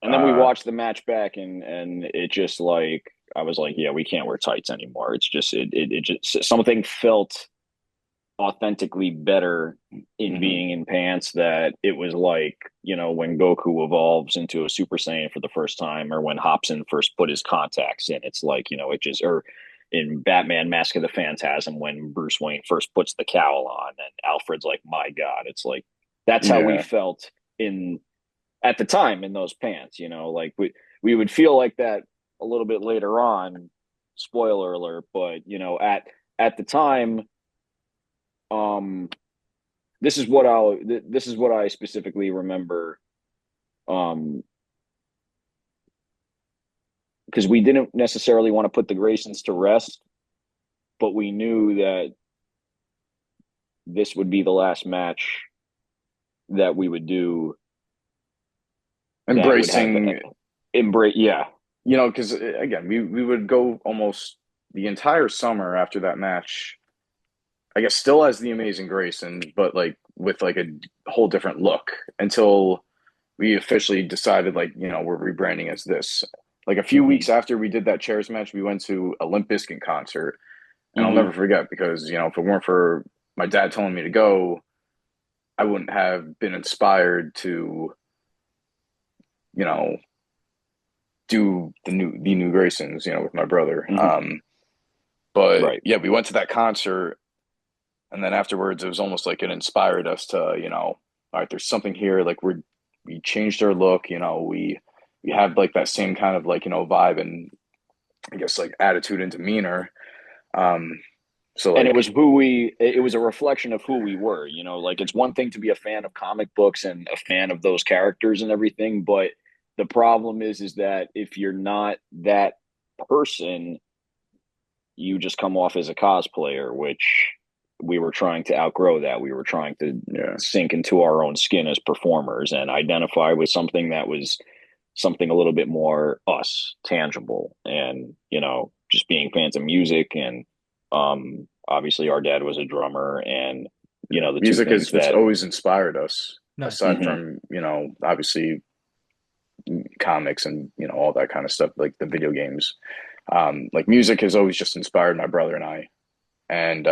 And then we watched the match back, and it just like, I was like, yeah, we can't wear tights anymore. It's just it just something felt authentically better in being in pants, that it was like, when Goku evolves into a Super Saiyan for the first time, or when Hobson first put his contacts in. It's like, it just, or in Batman Mask of the Phantasm, when Bruce Wayne first puts the cowl on and Alfred's like, my God. It's like, that's how we felt at the time in those pants, like we would feel like that a little bit later on, spoiler alert, but at the time, this is what I specifically remember, because we didn't necessarily want to put the Graysons to rest, but we knew that this would be the last match that we would do. Embracing, yeah. Because again, we would go almost the entire summer after that match, I guess, still as the Amazing Graysons, but like with like a whole different look, until we officially decided, like, we're rebranding as this. Like, a few weeks after we did that chairs match, we went to a Limp Bizkit concert, and I'll never forget, because if it weren't for my dad telling me to go, I wouldn't have been inspired to, do the Nü Graysons, with my brother. But yeah, we went to that concert, and then afterwards it was almost like it inspired us to, all right, there's something here. Like, we changed our look, we have like that same kind of, like, vibe, and I guess like attitude and demeanor. So like, and it was a reflection of who we were, like, it's one thing to be a fan of comic books and a fan of those characters and everything, but the problem is that if you're not that person, you just come off as a cosplayer, which we were trying to outgrow that. We were trying to sink into our own skin as performers and identify with something that was something a little bit more us, tangible, and just being fans of music. And obviously our dad was a drummer, and the music two things it's that always inspired us. Nice. Aside from obviously comics and all that kind of stuff, like the video games, like music has always just inspired my brother and I, and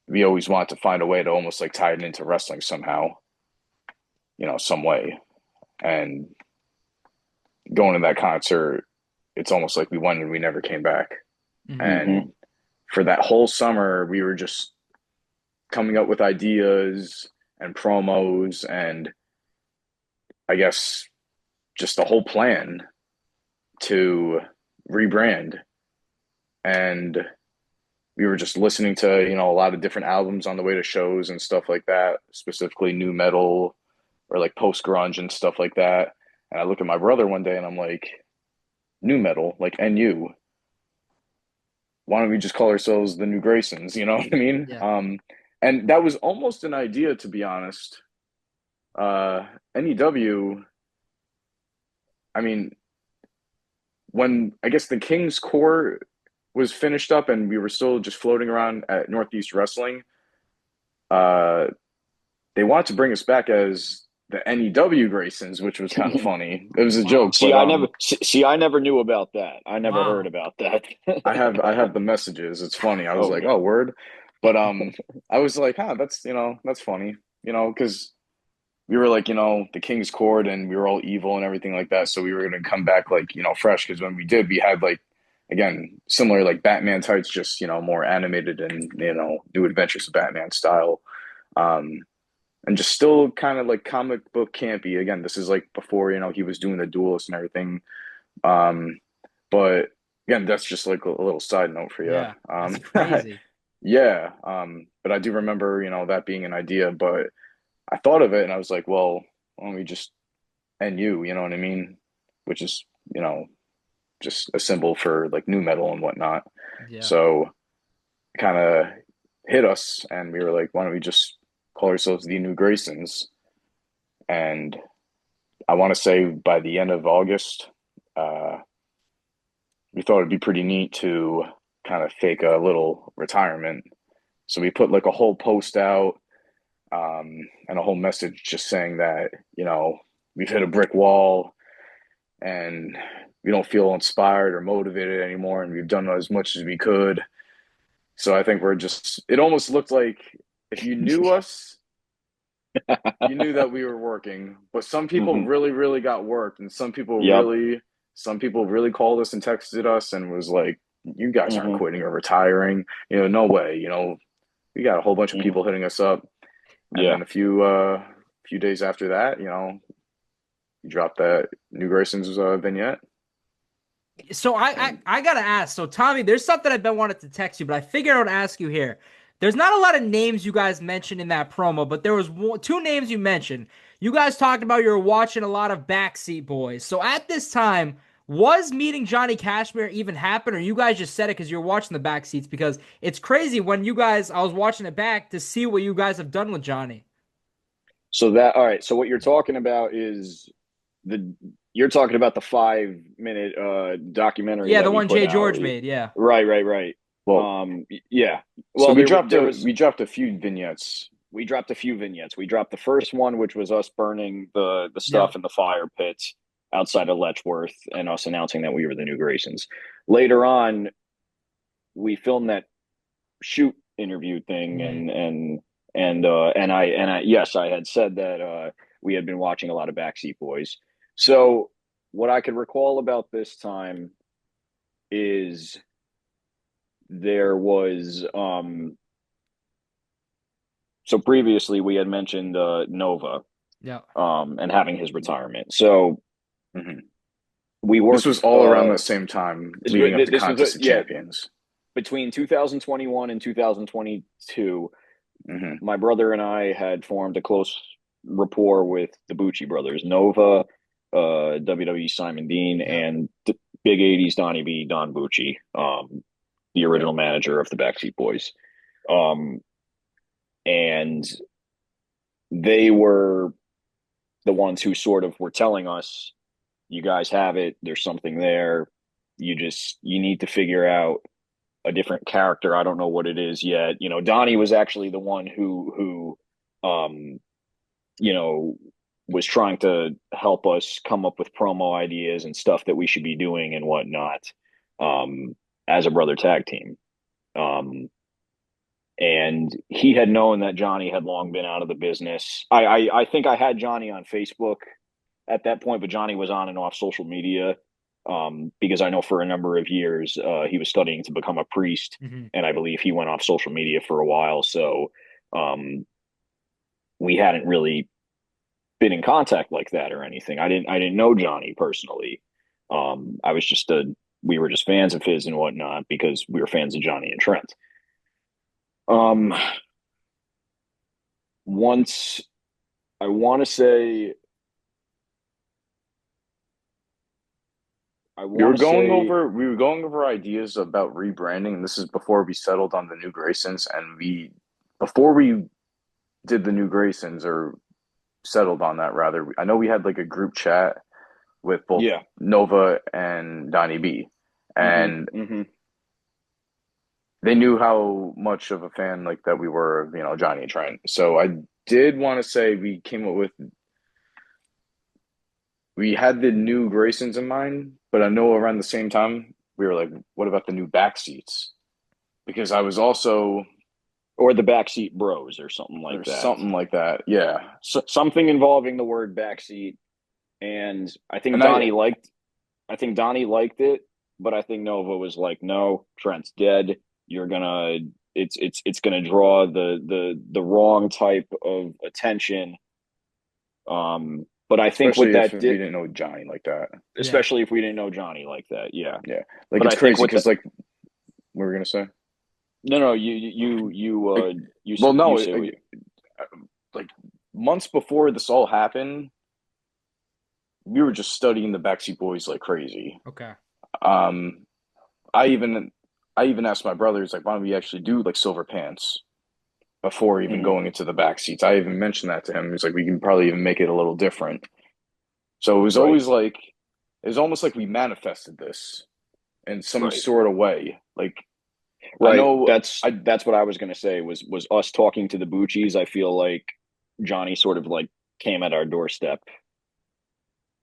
we always want to find a way to almost like tie it into wrestling somehow, some way. And going to that concert, it's almost like we went and we never came back. And for that whole summer, we were just coming up with ideas and promos, and I guess just the whole plan to rebrand. And we were just listening to, a lot of different albums on the way to shows and stuff like that, specifically nu metal or like post grunge and stuff like that. And I look at my brother one day and I'm like, nu metal, like NU. Why don't we just call ourselves the Nü Graysons? You know what I mean? Yeah. And that was almost an idea, to be honest. NEW, I mean, when I guess the King's Core was finished up and we were still just floating around at Northeast Wrestling, they wanted to bring us back as the NEW Graysons, which was kind of funny. It was a joke. See, but, I never knew about that. I never heard about that. I have the messages. It's funny. I was like, oh, word. But I was like, that's that's funny, because we were like, the King's Court and we were all evil and everything like that. So we were gonna come back like, fresh, because when we did, we had like, again, similar like Batman tights, just more animated and New Adventures of Batman style. And just still kind of like comic book campy. Again, this is like before, he was doing the Dualist and everything. But again, that's just like a little side note for you. Yeah, that's crazy. Yeah. But I do remember, that being an idea, but I thought of it and I was like, well, why don't we just NU, you know what I mean? Which is, just a symbol for like nu metal and whatnot. Yeah. So it kind of hit us and we were like, why don't we just call ourselves the Nü Graysons? And I want to say by the end of August, we thought it'd be pretty neat to kind of fake a little retirement. So we put like a whole post out and a whole message just saying that, we've hit a brick wall and we don't feel inspired or motivated anymore, and we've done as much as we could. So I think it almost looked like if you knew us, you knew that we were working. But some people really, really got worked, and some people really called us and texted us and was like, you guys aren't quitting or retiring. No way. We got a whole bunch of people hitting us up. And then a few days after that, you dropped that Nü Graysons vignette. So I gotta ask. So Tommy, there's something I've been wanting to text you, but I figured I would ask you here. There's not a lot of names you guys mentioned in that promo, but there was two names you mentioned. You guys talked about you were watching a lot of Backseat Boyz. So at this time, was meeting Johnny Kashmere even happen, or you guys just said it because you're watching the Backseats? Because it's crazy when I was watching it back to see what you guys have done with Johnny. So all right. So what you're talking about is you're talking about the 5-minute documentary. Yeah, the one Jay George made. Yeah. Right. Well, yeah. Well, so we dropped a few vignettes. We dropped a few vignettes. We dropped the first one, which was us burning the stuff in the fire pits outside of Letchworth and us announcing that we were the Nü Graysons. Later on, we filmed that shoot interview thing, and I yes, I had said that we had been watching a lot of Backseat Boyz. So what I could recall about this time is there was so previously we had mentioned Nova, and having his retirement. So we worked. This was all around the same time, leading up to Contest of Champions. Between 2021 and 2022, my brother and I had formed a close rapport with the Bucci brothers, Nova, WWE Simon Dean, and big '80s Donnie B, Don Bucci, the original manager of the Backseat Boys, and they were the ones who sort of were telling us, "You guys have it. There's something there. You need to figure out a different character. I don't know what it is yet." Donnie was actually the one who you know, was trying to help us come up with promo ideas and stuff that we should be doing and whatnot, as a brother tag team. And he had known that Johnny had long been out of the business. I think I had Johnny on Facebook at that point, but Johnny was on and off social media, because I know for a number of years he was studying to become a priest, and I believe he went off social media for a while. So we hadn't really been in contact like that or anything. I didn't know Johnny personally. I was just we were just fans of his and whatnot because we were fans of Johnny and Trent. Once I want to say we were going over ideas about rebranding, and this is before we settled on the Nü Graysons, and before we did the Nü Graysons, or settled on that rather, I know we had like a group chat with both Nova and Donnie B, and they knew how much of a fan like that we were of, Johnny and Trent. So I did want to say we had the Nü Graysons in mind, but I know around the same time we were like, what about the Nü Backseatz? Because I was also, or the Backseat Bros or something like that. Something like that, yeah. Something involving the word backseat. And I think Donnie liked it, but I think Nova was like, no, Trent's dead. It's gonna draw the wrong type of attention. But I think especially what that if did, we didn't know Johnny like that. Especially if we didn't know Johnny like that, yeah. Like, but it's crazy because like, what were we gonna say? No, you well, no, like months before this all happened, we were just studying the Backseat Boys like crazy. Okay. I even asked my brothers, like, why don't we actually do like silver pants before even going into the Backseats? I even mentioned that to him. He's like, we can probably even make it a little different. So it was always like, it was almost like we manifested this in some sort of way. Like, right. I know that's what I was going to say was us talking to the Buccis. I feel like Johnny sort of like came at our doorstep.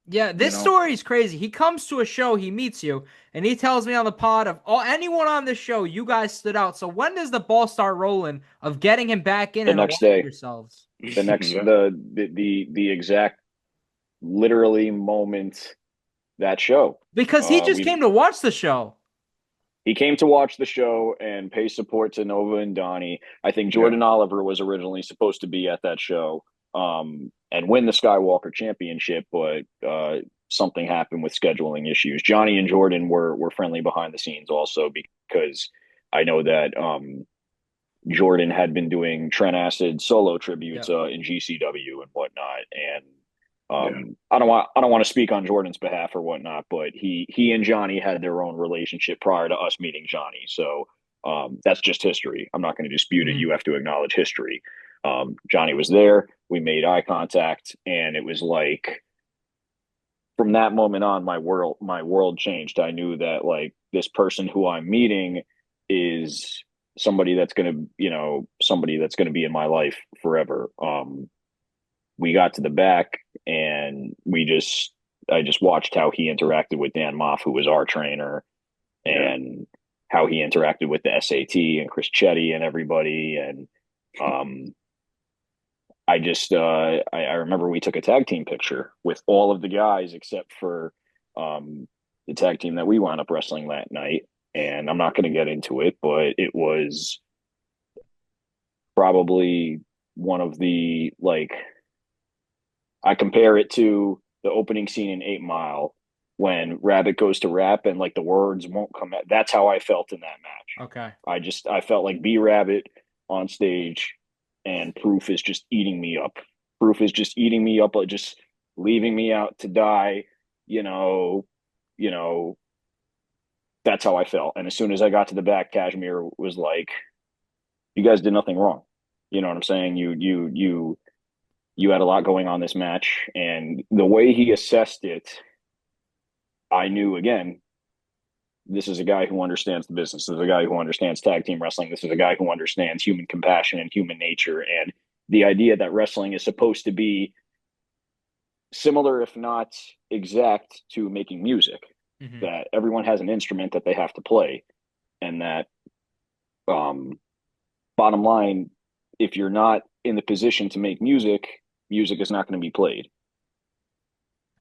Yeah, this story is crazy. He comes to a show, he meets you, and he tells me on the pod of anyone on this show, you guys stood out. So when does the ball start rolling of getting him back in the and next day yourselves? The next the exact literally moment that show. Because he just came to watch the show. He came to watch the show and pay support to Nova and Donnie. I think Jordan Oliver was originally supposed to be at that show and win the Skywalker Championship, but something happened with scheduling issues. Johnny and Jordan were friendly behind the scenes also, because I know that Jordan had been doing Trent Acid solo tributes in GCW and whatnot, and I don't want to speak on Jordan's behalf or whatnot, but he and Johnny had their own relationship prior to us meeting Johnny. So that's just history. I'm not going to dispute it. You have to acknowledge history. Johnny was there. We made eye contact, and it was like, from that moment on, my world changed. I knew that like this person who I'm meeting is somebody that's going to be in my life forever. We got to the back, and I just watched how he interacted with Dan Moff, who was our trainer, and how he interacted with the SAT and Chris Chetty and everybody. And I remember we took a tag team picture with all of the guys except for the tag team that we wound up wrestling that night. And I'm not going to get into it, but it was probably one of the, like, I compare it to the opening scene in 8 Mile when Rabbit goes to rap and like the words won't come out. That's how I felt in that match. Okay. I felt like B Rabbit on stage, and Proof is just eating me up. Proof is just eating me up, just leaving me out to die, That's how I felt. And as soon as I got to the back, Kashmere was like, "You guys did nothing wrong." You know what I'm saying? You had a lot going on this match, and the way he assessed it, I knew again. This is a guy who understands the business. This is a guy who understands tag team wrestling. This is a guy who understands human compassion and human nature, and the idea that wrestling is supposed to be similar, if not exact, to making music. Mm-hmm. That everyone has an instrument that they have to play, and that, bottom line, if you're not in the position to make music, music is not going to be played.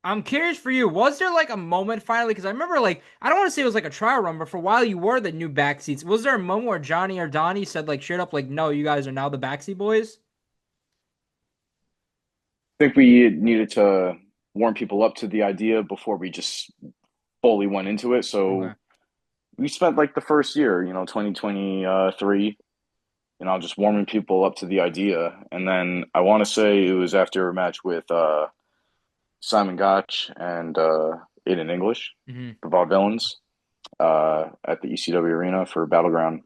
I'm curious for you, was there like a moment finally? Because I remember, like, I don't want to say it was like a trial run, but for a while you were the Nü Backseatz. Was there a moment where Johnny or Donnie said, like, straight up, like, no, you guys are now the Backseat Boys? I think we needed to warm people up to the idea before we just fully went into it. So we spent like the first year, 2023, just warming people up to the idea. And then I want to say it was after a match with Simon Gotch and Aiden English, the Vaudevillains, at the ECW arena for Battleground.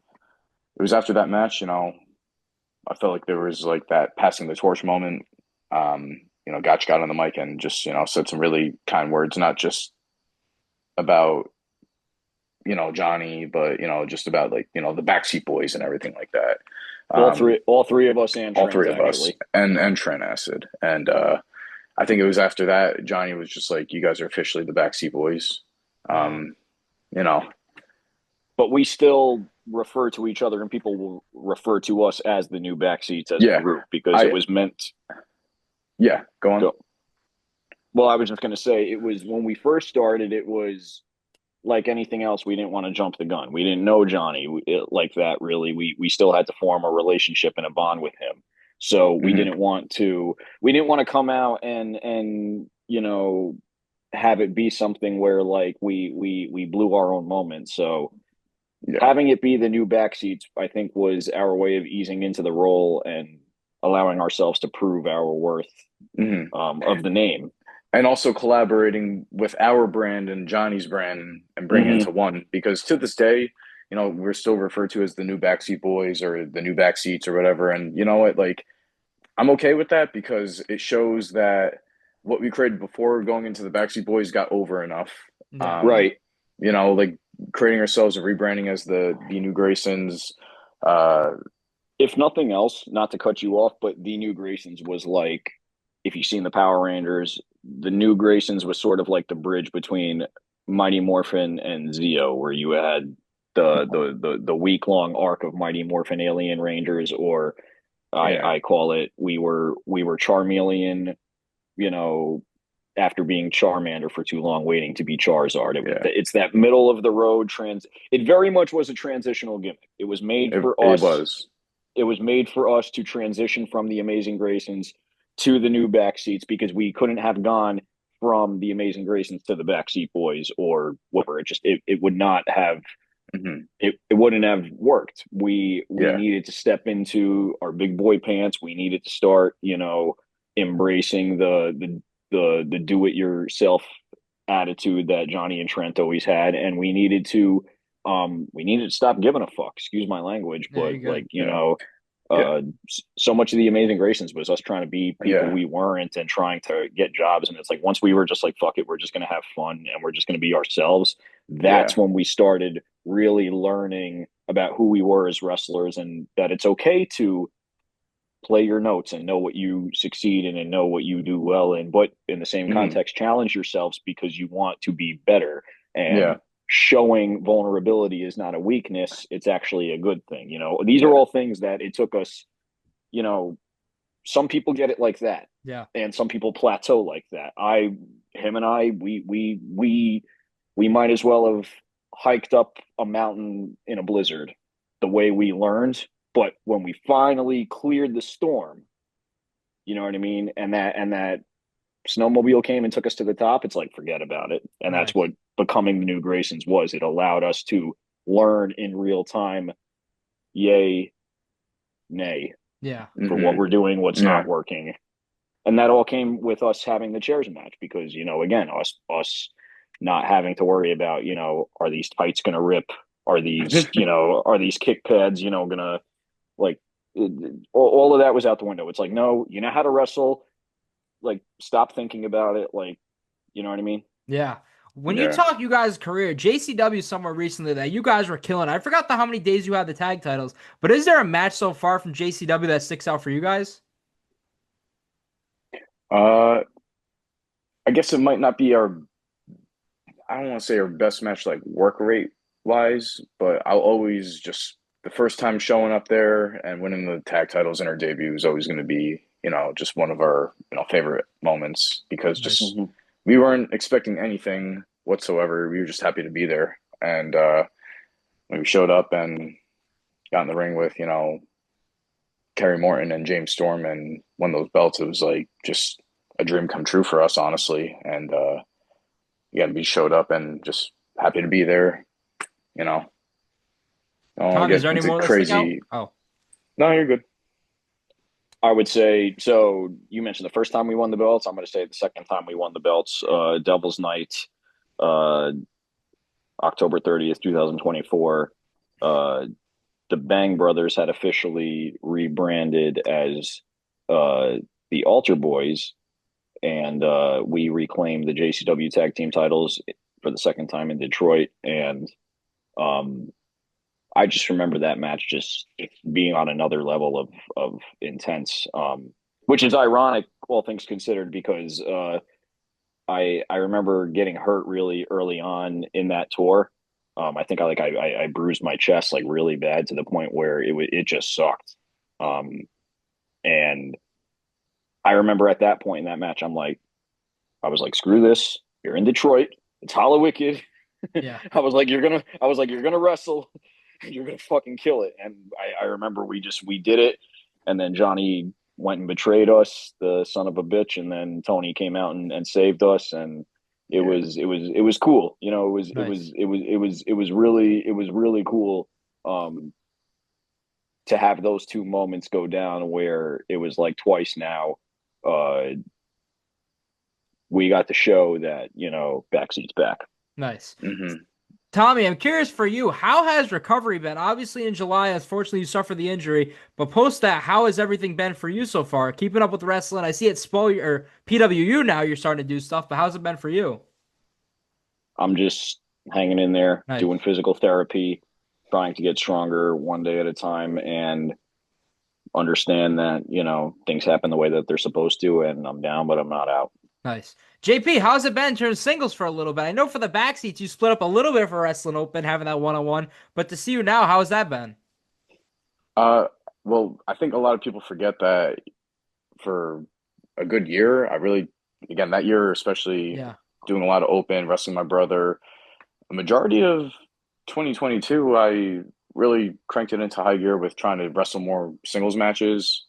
It was after that match, I felt like there was like that passing the torch moment. Gotch got on the mic and just, said some really kind words, not just about, Johnny, but, just about like, the Backseat Boys and everything like that. All three of us and all Trent, three of actually. us and Trent Acid. And I think it was after that, Johnny was just like, you guys are officially the Backseat Boys. But we still refer to each other, and people will refer to us as the Nü Backseatz as a group, because it was meant. Yeah, go on. Well, I was just going to say, it was when we first started, it was like anything else. We didn't want to jump the gun. We didn't know Johnny like that, really. We still had to form a relationship and a bond with him. So we didn't want to come out and have it be something where like we blew our own moment. So having it be the Nü Backseatz, I think, was our way of easing into the role and allowing ourselves to prove our worth of the name. And also collaborating with our brand and Johnny's brand and bringing it into one. Because to this day, we're still referred to as the Nü Backseat Boys or the Nü Backseatz or whatever. And you know what? Like, I'm okay with that because it shows that what we created before going into the Backseat Boys got over enough. Right. Like creating ourselves and rebranding as the Nü Graysons. If nothing else, not to cut you off, but the Nü Graysons was like, if you've seen the Power Rangers, the Nü Graysons was sort of like the bridge between Mighty Morphin and Zeo, where you had the week-long arc of Mighty Morphin Alien Rangers, or I call it, we were Charmeleon, after being Charmander for too long, waiting to be Charizard. It's that middle of the road it very much was a transitional gimmick. It was made for us. It was made for us to transition from the Amazing Graysons to the Nü Backseatz, because we couldn't have gone from the Amazing Graysons to the Backseat Boys or whatever. It would not have it wouldn't have worked. We needed to step into our big boy pants. We needed to start, embracing the do it yourself attitude that Johnny and Trent always had, and we needed to stop giving a fuck. Excuse my language, but so much of the Amazing Graysons was us trying to be people we weren't and trying to get jobs. And it's like, once we were just like, fuck it, we're just going to have fun and we're just going to be ourselves. That's when we started really learning about who we were as wrestlers, and that it's okay to play your notes and know what you succeed in and know what you do well in, but in the same context, challenge yourselves because you want to be better. And showing vulnerability is not a weakness. It's actually a good thing. These are all things that it took us, some people get it like that. Yeah. And some people plateau like that. Him and I, we might as well have hiked up a mountain in a blizzard the way we learned. But when we finally cleared the storm, you know what I mean? And that snowmobile came and took us to the top, it's like, forget about it. And that's what becoming the Nü Graysons was. It allowed us to learn in real time, yay, nay. Yeah. For what we're doing, what's not working. And that all came with us having the chairs match because, again, us not having to worry about, are these tights going to rip? Are these, are these kick pads, going to like all of that was out the window. It's like, no, you know how to wrestle. Like, stop thinking about it. Like, you know what I mean? Yeah. When you Yeah. talk you guys' career, JCW somewhere recently that you guys were killing. I forgot how many days you had the tag titles, but is there a match so far from JCW that sticks out for you guys? Uh, I guess it might not be I don't want to say our best match like work rate wise, but I'll always just the first time showing up there and winning the tag titles in our debut is always going to be, just one of our, favorite moments because Nice. just we weren't expecting anything whatsoever. We were just happy to be there. And when we showed up and got in the ring with, Kerry Morton and James Storm and won those belts, it was like just a dream come true for us, honestly. And again, we showed up and just happy to be there, you know. Oh, I Tommy, is get there any into more that stick out? crazy. Oh, No, you're good. I would say, so you mentioned the first time we won the belts. I'm going to say the second time we won the belts, Devil's Night, uh, October 30th, 2024. The Bang Brothers had officially rebranded as the Altar Boys, and we reclaimed the JCW tag team titles for the second time in Detroit. And I just remember that match just being on another level of intense, which is ironic, all things considered, because I remember getting hurt really early on in that tour. I think I bruised my chest like really bad to the point where it just sucked. And I remember at that point in that match, I was like, screw this. You're in Detroit. It's Hollow Wicked. yeah. I was like, you're gonna wrestle. You're gonna fucking kill it. And I remember we did it. And then Johnny went and betrayed us, the son of a bitch. And then Tony came out and saved us. And it was cool. Nice. It was really cool. To have those two moments go down where it was like twice now, we got to show that, Backseat's back. Nice. Mm-hmm. Tommy, I'm curious for you, how has recovery been? Obviously in July, unfortunately, you suffered the injury, but post that, how has everything been for you so far? Keeping up with wrestling, I see it or PWU now, you're starting to do stuff, but how's it been for you? I'm just hanging in there, Nice. doing physical therapy, trying to get stronger one day at a time, and understand that, things happen the way that they're supposed to, and I'm down, but I'm not out. Nice. JP, how's it been turning singles for a little bit? I know for the Backseats, you split up a little bit for Wrestling Open, having that one-on-one, but to see you now, how has that been? Well, I think a lot of people forget that for a good year, again, that year, especially Yeah. doing a lot of open, wrestling my brother, a majority of 2022, I really cranked it into high gear with trying to wrestle more singles matches.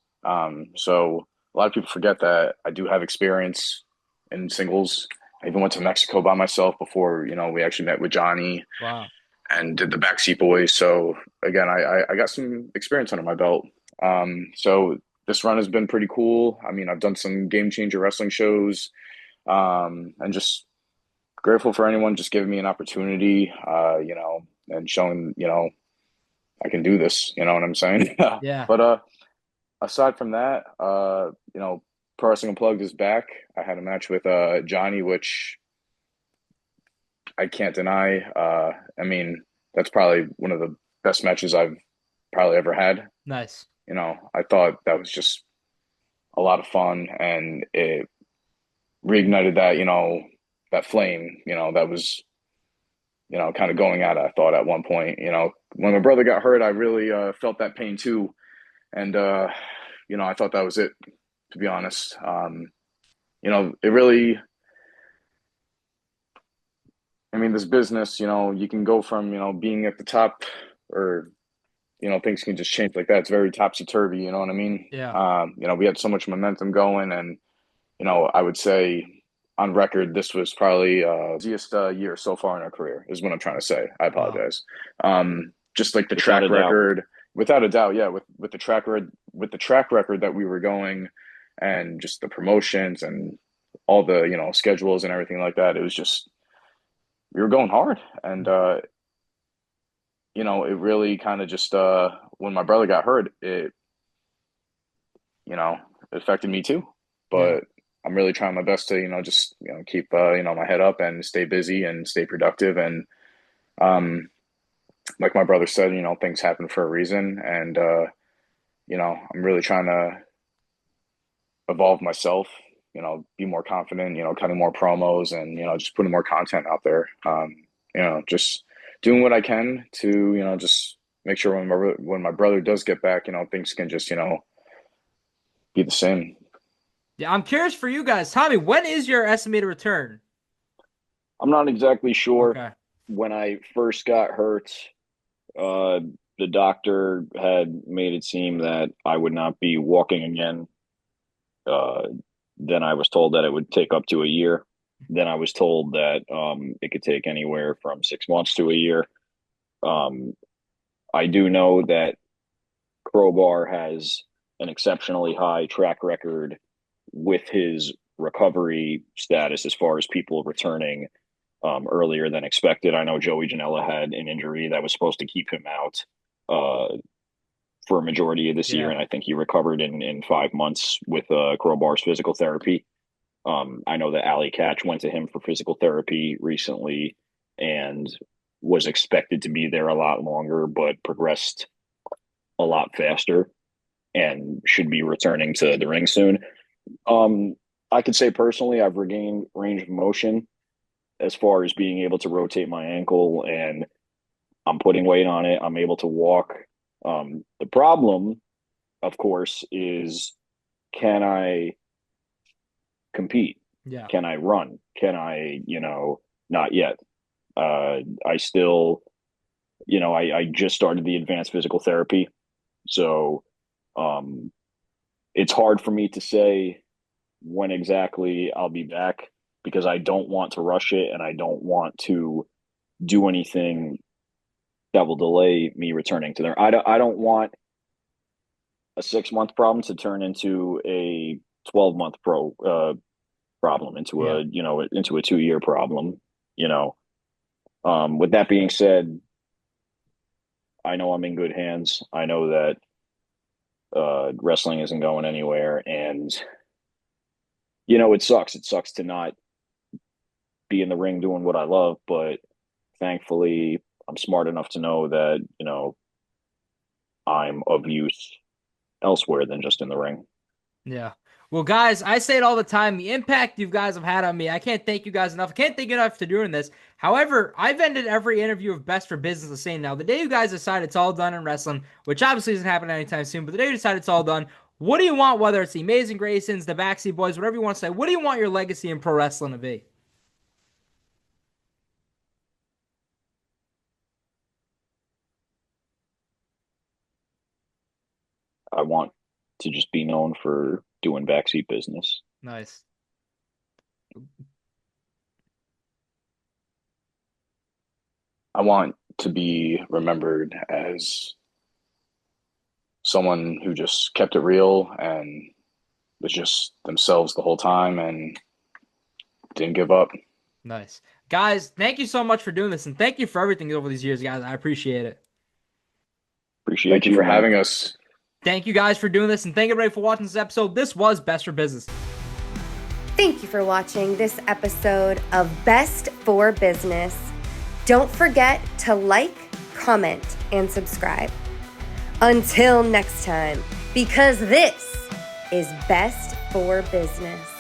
So a lot of people forget that I do have experience in singles. I even went to Mexico by myself before, we actually met with Johnny Wow. and did the Backseat Boyz. So again, I got some experience under my belt. So this run has been pretty cool. I mean, I've done some game changer wrestling shows, and just grateful for anyone just giving me an opportunity, and showing, I can do this, you know what I'm saying? Yeah. But aside from that, Pro Wrestling Unplugged is back. I had a match with Johnny, which I can't deny. I mean, that's probably one of the best matches I've probably ever had. Nice. I thought that was just a lot of fun, and it reignited that flame, that was, kind of going at it, I thought at one point. When my brother got hurt, I really felt that pain too. And, I thought that was it, to be honest. It really, I mean, this business, you can go from, being at the top or, things can just change like that. It's very topsy-turvy, you know what I mean? Yeah. We had so much momentum going, and, I would say on record, this was probably the easiest year so far in our career, is what I'm trying to say. I apologize. Wow. Just like the Without track a doubt. record, without a doubt, yeah, with the track record that we were going, and just the promotions and all the, schedules and everything like that, it was just we were going hard. And, you know, it really kind of just, when my brother got hurt, it, you know, it affected me too. But I'm really trying my best to, you know, just, you know, keep, you know, my head up and stay busy and stay productive. And, like my brother said, you know, things happen for a reason. And, you know, I'm really trying to evolve myself, you know, be more confident, you know, cutting more promos and, you know, just putting more content out there. You know, just doing what I can to, you know, just make sure when my brother does get back, you know, things can just, you know, be the same. Yeah, I'm curious for you guys. Tommy, when is your estimated return? I'm not exactly sure. Okay. When I first got hurt, the doctor had made it seem that I would not be walking again. Then I was told that it would take up to a year. Then I was told that it could take anywhere from 6 months to a year. I do know that Crowbar has an exceptionally high track record with his recovery status as far as people returning earlier than expected. I know Joey Janela had an injury that was supposed to keep him out for a majority of this year, and I think he recovered in 5 months with Crowbar's physical therapy. I know that Ali Catch went to him for physical therapy recently and was expected to be there a lot longer, but progressed a lot faster and should be returning to the ring soon. I could say personally, I've regained range of motion as far as being able to rotate my ankle, and I'm putting weight on it. I'm able to walk. The problem, of course, is can I compete? Yeah. Can I run? Can I, you know, not yet. I still, you know, I just started the advanced physical therapy. So it's hard for me to say when exactly I'll be back because I don't want to rush it and I don't want to do anything that will delay me returning to there. I don't want a 6-month problem to turn into a 12-month problem, into a, you know, into a 2-year problem, you know. With that being said, I know I'm in good hands. I know that wrestling isn't going anywhere, and you know, it sucks. It sucks to not be in the ring doing what I love, but thankfully I'm smart enough to know that, you know, I'm of use elsewhere than just in the ring. Yeah. Well, guys, I say it all the time. The impact you guys have had on me, I can't thank you guys enough. I can't thank you enough for doing this. However, I've ended every interview of Best for Business the same now. The day you guys decide it's all done in wrestling, which obviously isn't happening anytime soon, but the day you decide it's all done, what do you want, whether it's the Amazing Graysons, the Backseat Boyz, whatever you want to say, what do you want your legacy in pro wrestling to be? I want to just be known for doing backseat business. Nice. I want to be remembered as someone who just kept it real and was just themselves the whole time and didn't give up. Nice. Guys, thank you so much for doing this, and thank you for everything over these years, guys. I appreciate it. Thank you for having us. Thank you guys for doing this, and thank everybody for watching this episode. This was Best for Business. Thank you for watching this episode of Best for Business. Don't forget to like, comment, and subscribe. Until next time, because this is Best for Business.